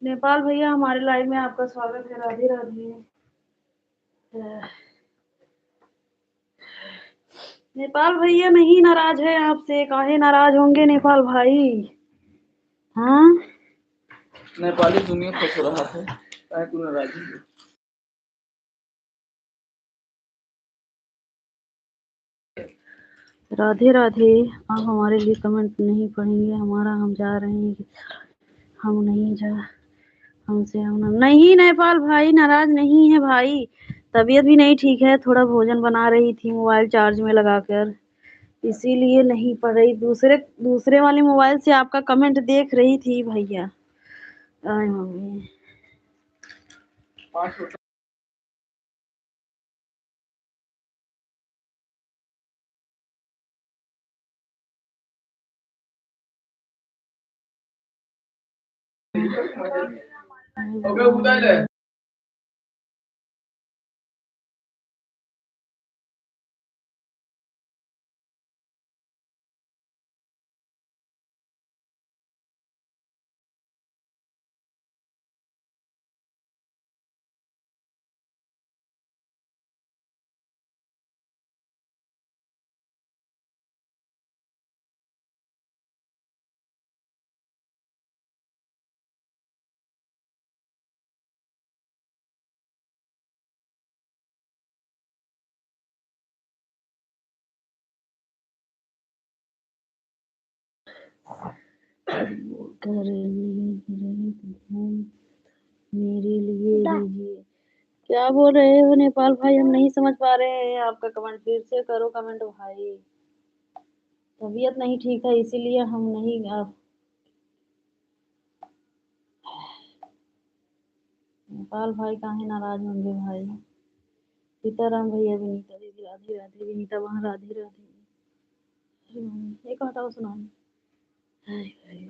नेपाल भैया हमारे लाइव में आपका स्वागत है। राधे राधे। नेपाल भैया नहीं नाराज है आपसे, काहे नाराज होंगे नेपाल भाई? हाँ, नेपाली दुनिया खुश रहा है, काहे तू नाराज है? राधे राधे। आप हमारे लिए कमेंट नहीं पढ़ेंगे, हमारा हम जा रहे हैं। हम नहीं जा, हमसे हम नहीं। नेपाल भाई नाराज नहीं है भाई, तबीयत भी नहीं ठीक है, थोड़ा भोजन बना रही थी मोबाइल चार्ज में लगाकर, इसीलिए नहीं पढ़ रही। दूसरे दूसरे वाले मोबाइल से आपका कमेंट देख रही थी भैया। आए मम्मी। ओके उधर है। मेरे लिए लीजिए। क्या बोल रहे हो नेपाल भाई? हम नहीं समझ पा रहे हैं आपका कमेंट, फिर से करो कमेंट भाई। तबीयत नहीं ठीक है इसीलिए हम नहीं नेपाल भाई काहे नाराज होंगे भाई? सीताराम भैया, विनीता दीदी राधे राधे। विनीता वहाँ राधे राधे। एक हटाओ सुनाओ। अरे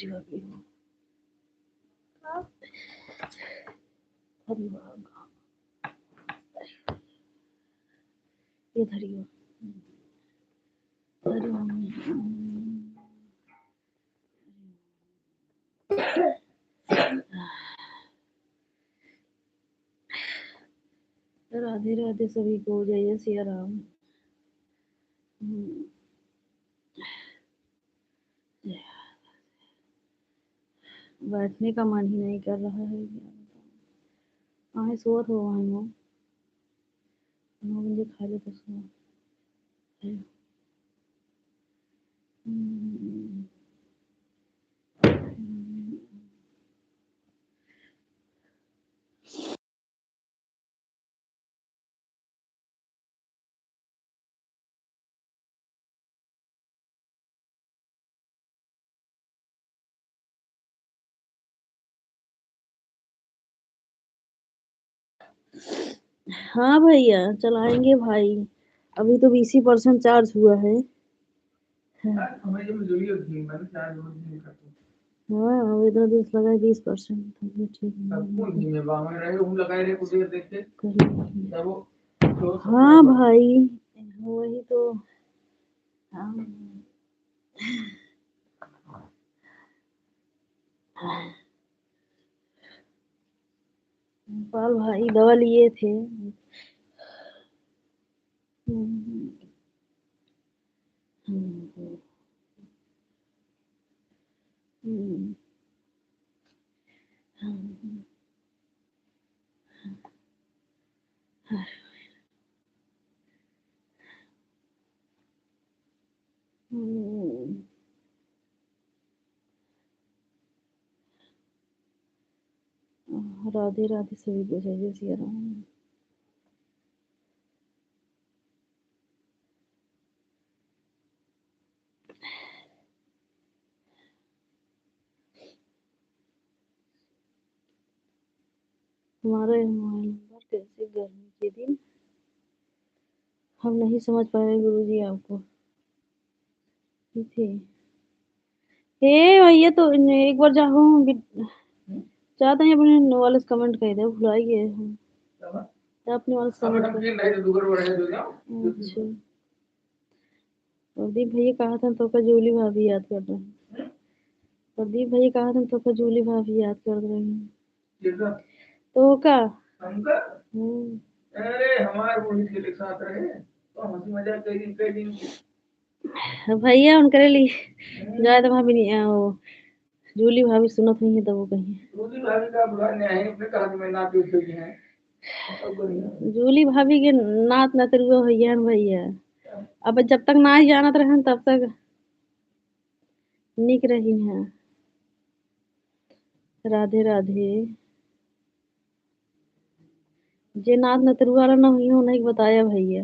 बाप रे। हरी बाप। ये धरियो। हरी राधे राधे सभी को, जय सिया राम। बैठने का मन ही नहीं कर रहा है। आहे सोत हो वहाँ 9 बजे खा ले तो सो। हाँ भैया चलाएंगे भाई, अभी तो 20% चार्ज हुआ है। हाँ अभी तो लगा 20%। हाँ भाई वही तो। पाल भाई दवा लिए थे। राधे राधे सभी को, जय सिया राम। हमारा मोबाइल नंबर कैसे गर्मी के दिन हम नहीं समझ पाए गुरुजी आपको। थे हे भैया तो एक बार जाओ चाहते हैं अपने वाले से कमेंट कर दे, भुलाइए हम अपने वाले से कमेंट कर। अच्छा प्रदीप भैया कहा था तो का जोली भाभी याद कर रहे हैं। प्रदीप भैया कहा तुम तो जूली भाभी याद कर रहे हैं किसका? तो का हमका? अरे हमारे रोहित के साथ रहे तो हंसी मजाक कई दिन की। भैया उनके लिए ज्यादा भाभी नहीं वो जूली भाभी सुनत हुई है तो वो कही जूली भाभी का बुलाने आए अपने कहा कि मैं नाती उठी है जूली भाभी के नात नतरुआ भैया भैया अब जब तक ना ही जानत रहन तब तक निक रही है। राधे राधे। जे नात नतरुआ वाला ना हुई उन्हें बताया भैया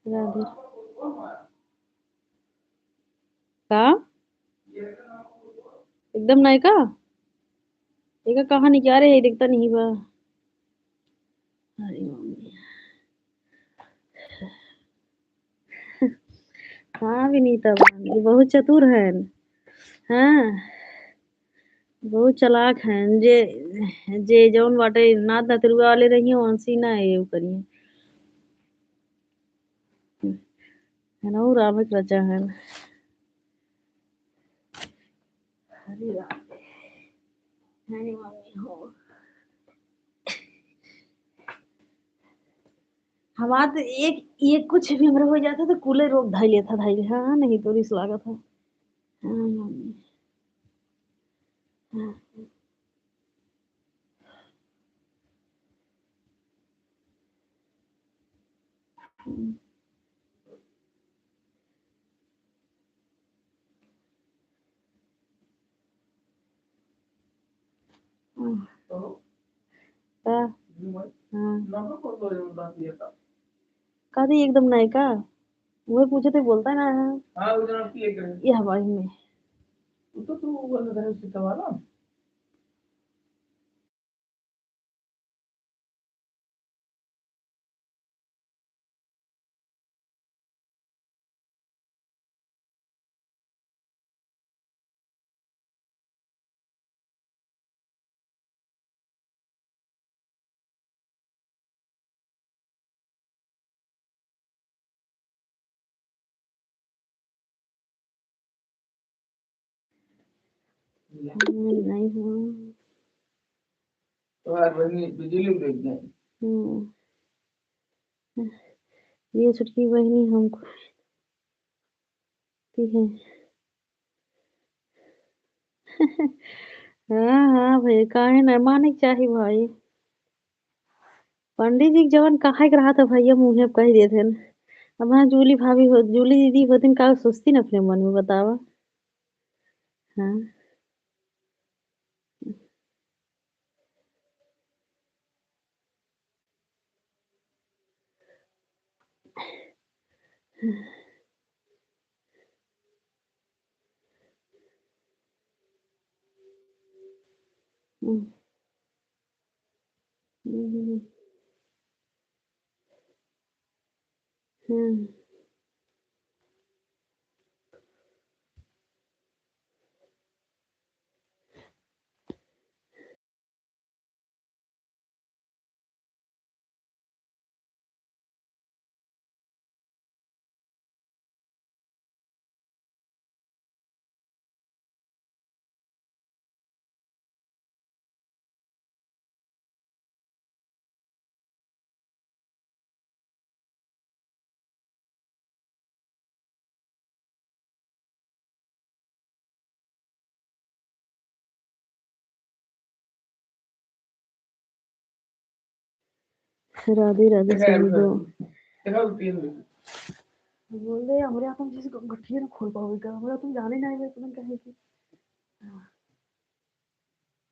राधे का एकदम नहीं का एक कहानी क्या रे दिखता नहीं बा। अरे मम्मी हाँ विनीता ये बहुत चतुर है। हाँ बहुत चालाक हैं जे जे जौन बाटे नात नतरुआ वाले रही वंशी ना ये करिए है ना वो राम के रचा है। अरे राम है मम्मी हो हमारा तो एक एक कुछ भी हमरा हो जाता तो कूलर रोक धाई लेता धाई हाँ नहीं तो रिस लागत था। हाँ मम्मी हाँ हाँ कहते एकदम नहीं का वो पूछे तो बोलता ना हाँ ये हवाई में तो तू वाला घर से वाला नहीं हूँ तो यार बहनी बिजली देख जाए ये छुटकी बहनी हमको ठीक है। हाँ हाँ भाई काहे ना माने के चाही भाई पंडित जी के जवन कहा के रहा था भैया मुँहे पे कह देते न अब हाँ जूली भाभी हो जूली दीदी होती का सोचती ना अपने मन में बतावा। हाँ हम्म, हम्म, हम्म, राधे राधे सभी को बोल दे हमरे आप हम जिस गठिया ना खोल पाओगे का हमरा तुम जाने ना है तुम कहे कि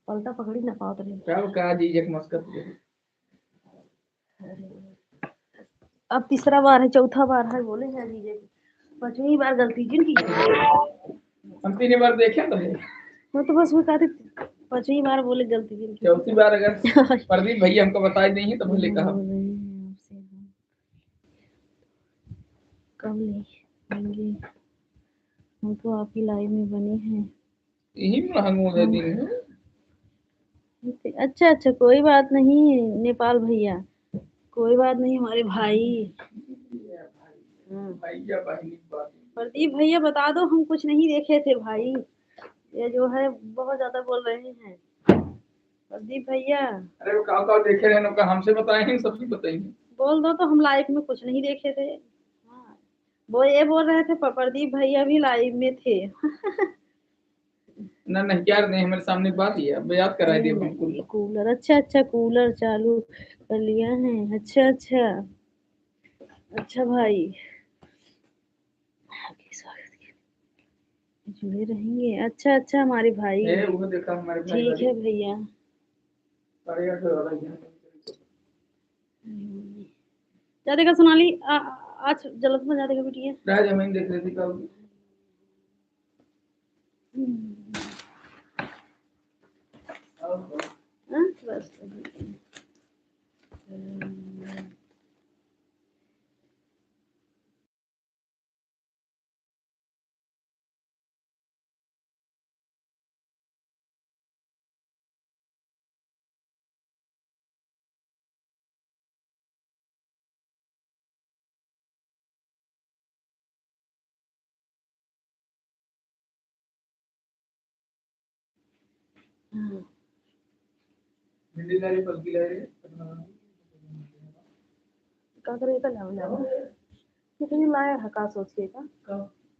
पलटा पकड़ी ना पाओ तरी सब का जी एक मस्कत अब तीसरा बार है चौथा बार है बोले हैं जीजे पांचवी बार गलती जिनकी हम 3 बार देखे तो है वो तो बस वो कहते पांचवी बार बोले गलती जिनकी चौथी बार अगर प्रदीप भैया हमको बता देंगे तो भले कहा कब लेंगे हम तो आपकी लाइव में बने हैं यही में हम दे दिन अच्छा अच्छा कोई बात नहीं नेपाल भैया कोई बात नहीं हमारे भाई। भैया बहनी की बात नहीं। प्रदीप भैया बता दो हम कुछ नहीं देखे थे भाई, ये जो है बहुत ज्यादा बोल रहे हैं प्रदीप भैया। अरे वो काव देखे रहे का हमसे बताएंगे सबसे बताएंगे। बोल दो तो हम लाइफ में कुछ नहीं देखे थे। हाँ। वो ये बोल रहे थे प्रदीप भैया भी लाइव में थे। ना नहीं यार नहीं हमारे सामने बात ही है अब याद करा दिया बिल्कुल। कूलर अच्छा अच्छा कूलर चालू कर लिया है। अच्छा अच्छा अच्छा भाई आगे स्वागत के जुड़े रहेंगे। अच्छा अच्छा हमारे भाई वो देखा हमारे भाई ठीक है भैया। क्या देखा सोनाली आज जलत में जा देखा बेटी राज जमीन देख रही थी कल। बस भिंडी ला रही पलकी ला रही क्या करेगा लाओ कितनी लाया है का सोचिए का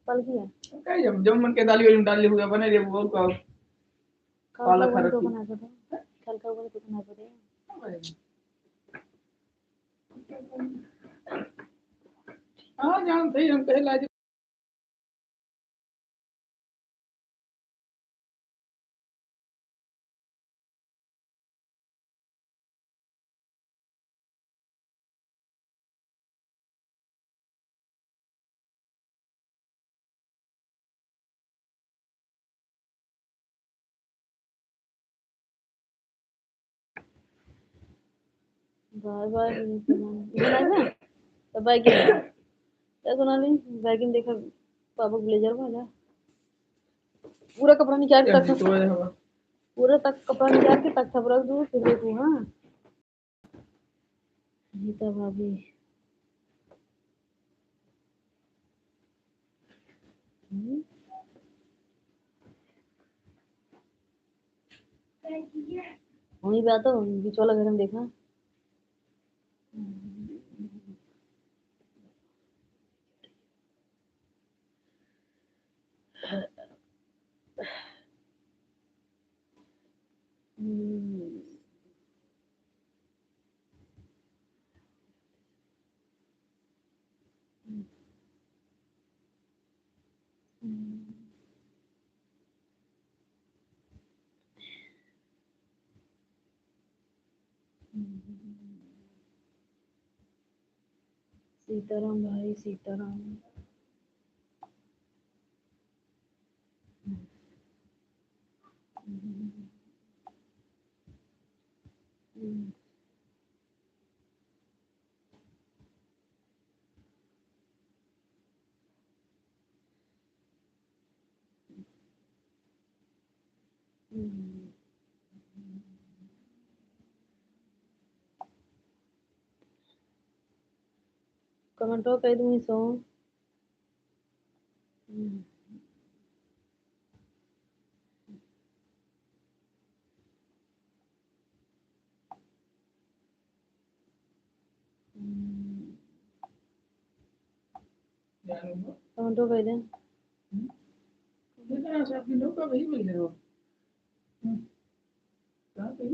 पलकी है क्या जब मन के दाली वाली डाल ली हुआ बने रे वो का काला बन तो बना दो कल का बन तो बना दो। हाँ जानते ही हम कहे लाज बार बार बनाना तो बैगन क्या सोनाली बैगन देखा पापा ब्लेजर में जा पूरा कपड़ा निकाल के तक पूरा तक कपड़ा निकाल के तक रख दूँ फिर देखूँ। हाँ नीता भाभी वही बात हो बीच वाला घर में देखा। सीताराम भाई सीताराम। कमेंटो कह दूँगी सो कमेंटो कह दें आप लोग का वही मिल रहे हो कहाँ पे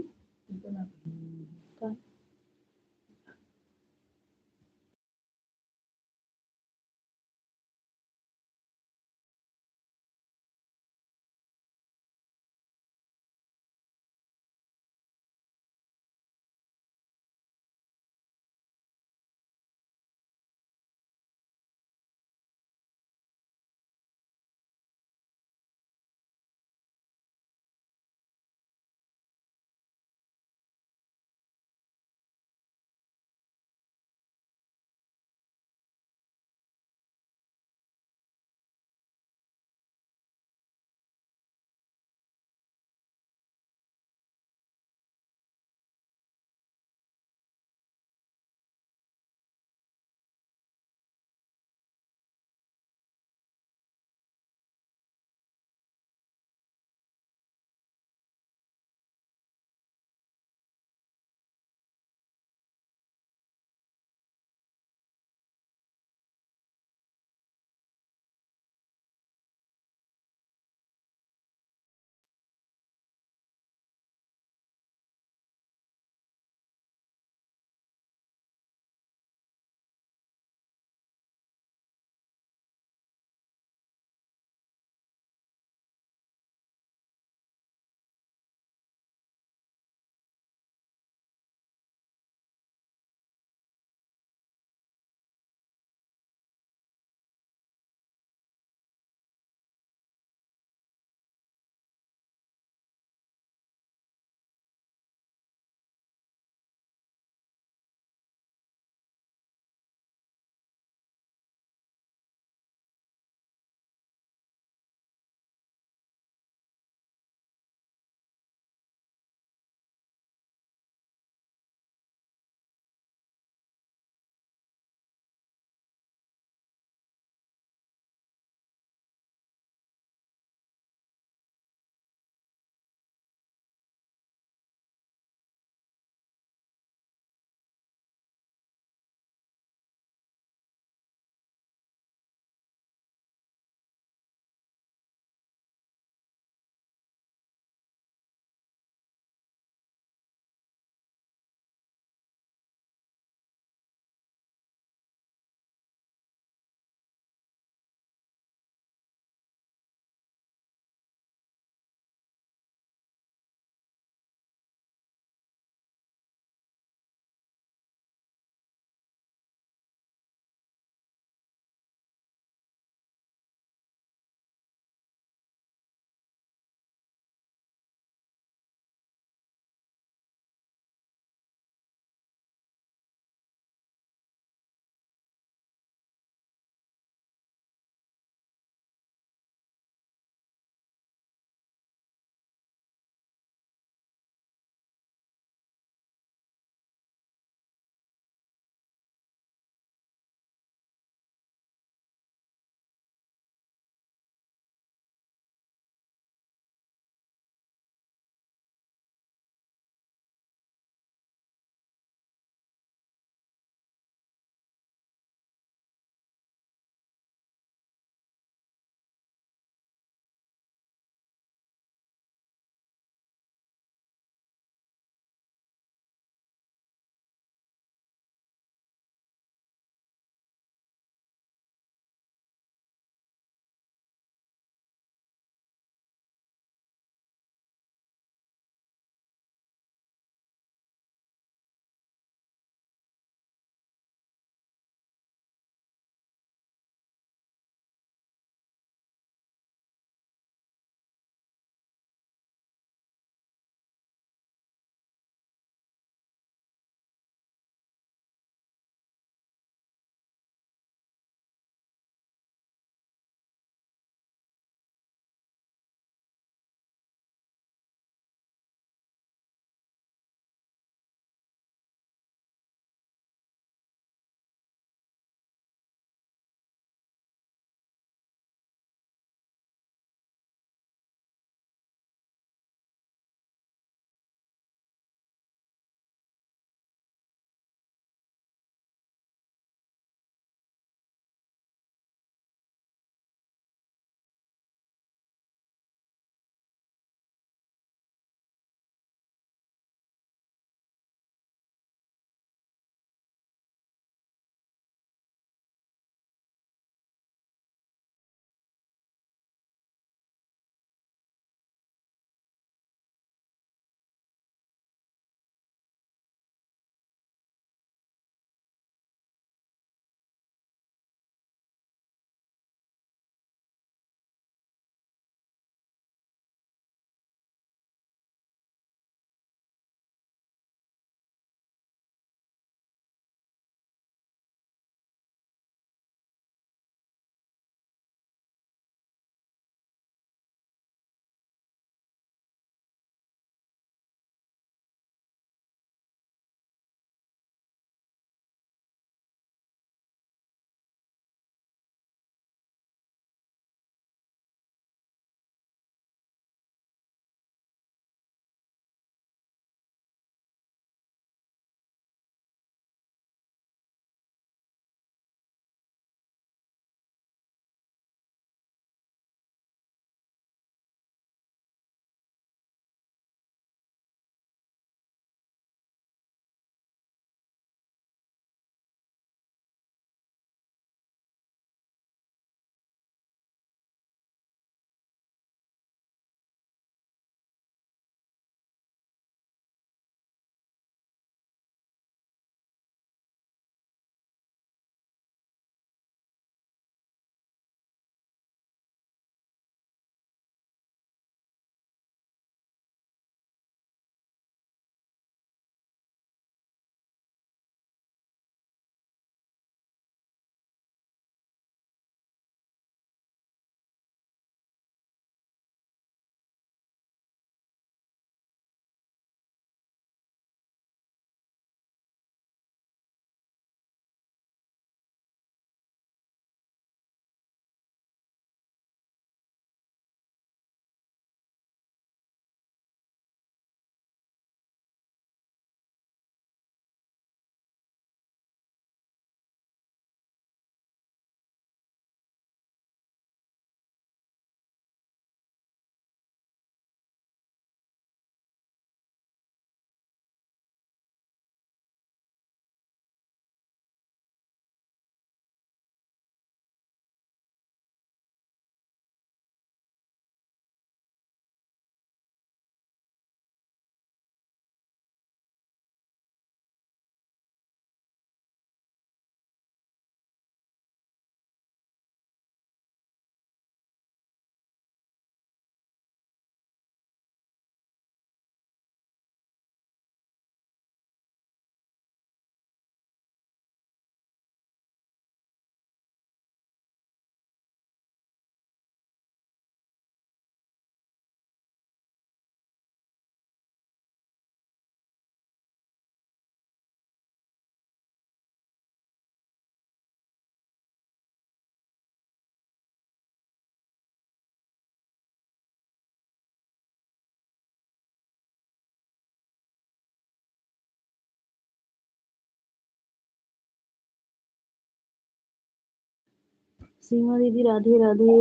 सीमा दीदी राधे राधे।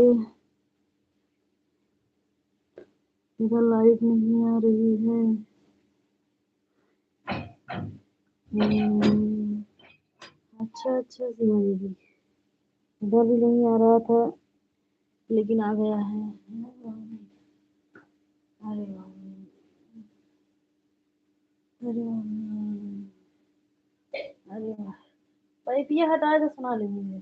इधर लाइट नहीं आ रही है। अच्छा अच्छा सीमा दीदी, इधर भी नहीं आ रहा था लेकिन आ गया है। अरे वाह, अरे वाह, अरे वाह। पैपिया हटाए तो सुना लेंगे।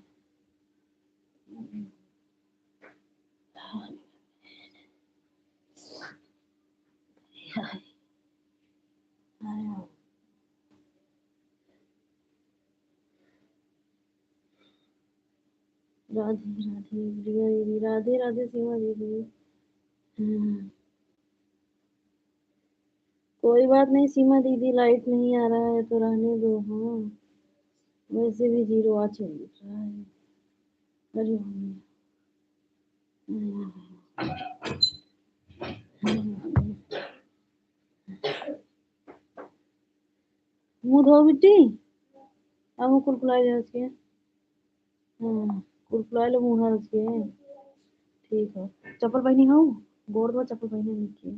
राधे राधे प्रिया दीदी, राधे राधे सीमा दीदी। कोई बात नहीं सीमा दीदी, लाइट नहीं आ रहा है तो रहने दो। हाँ, वैसे भी 0 आ चल रहा है। अरे मुंह धो बिट्टी, अब मुंह कुलकुलाए जा उसके। हाँ, कुलकुलाए लो मुंह हाथ उसके। ठीक है, चप्पल पहनी हूँ, गोड़ में चप्पल पहने नीचे।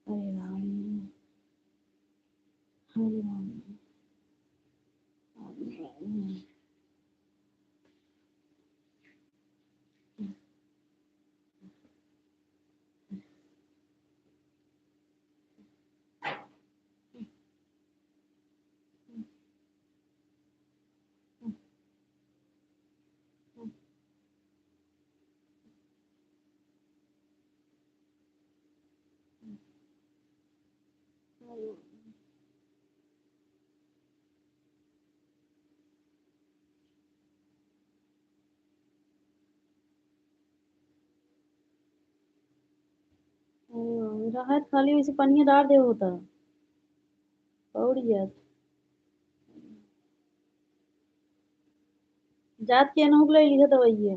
अरे राम, अरे राम, अरे राम। राहत खाली वैसे पनिया डाल दे होता पौड़ जात। जात के अनहुक ले लिखा दवाई है।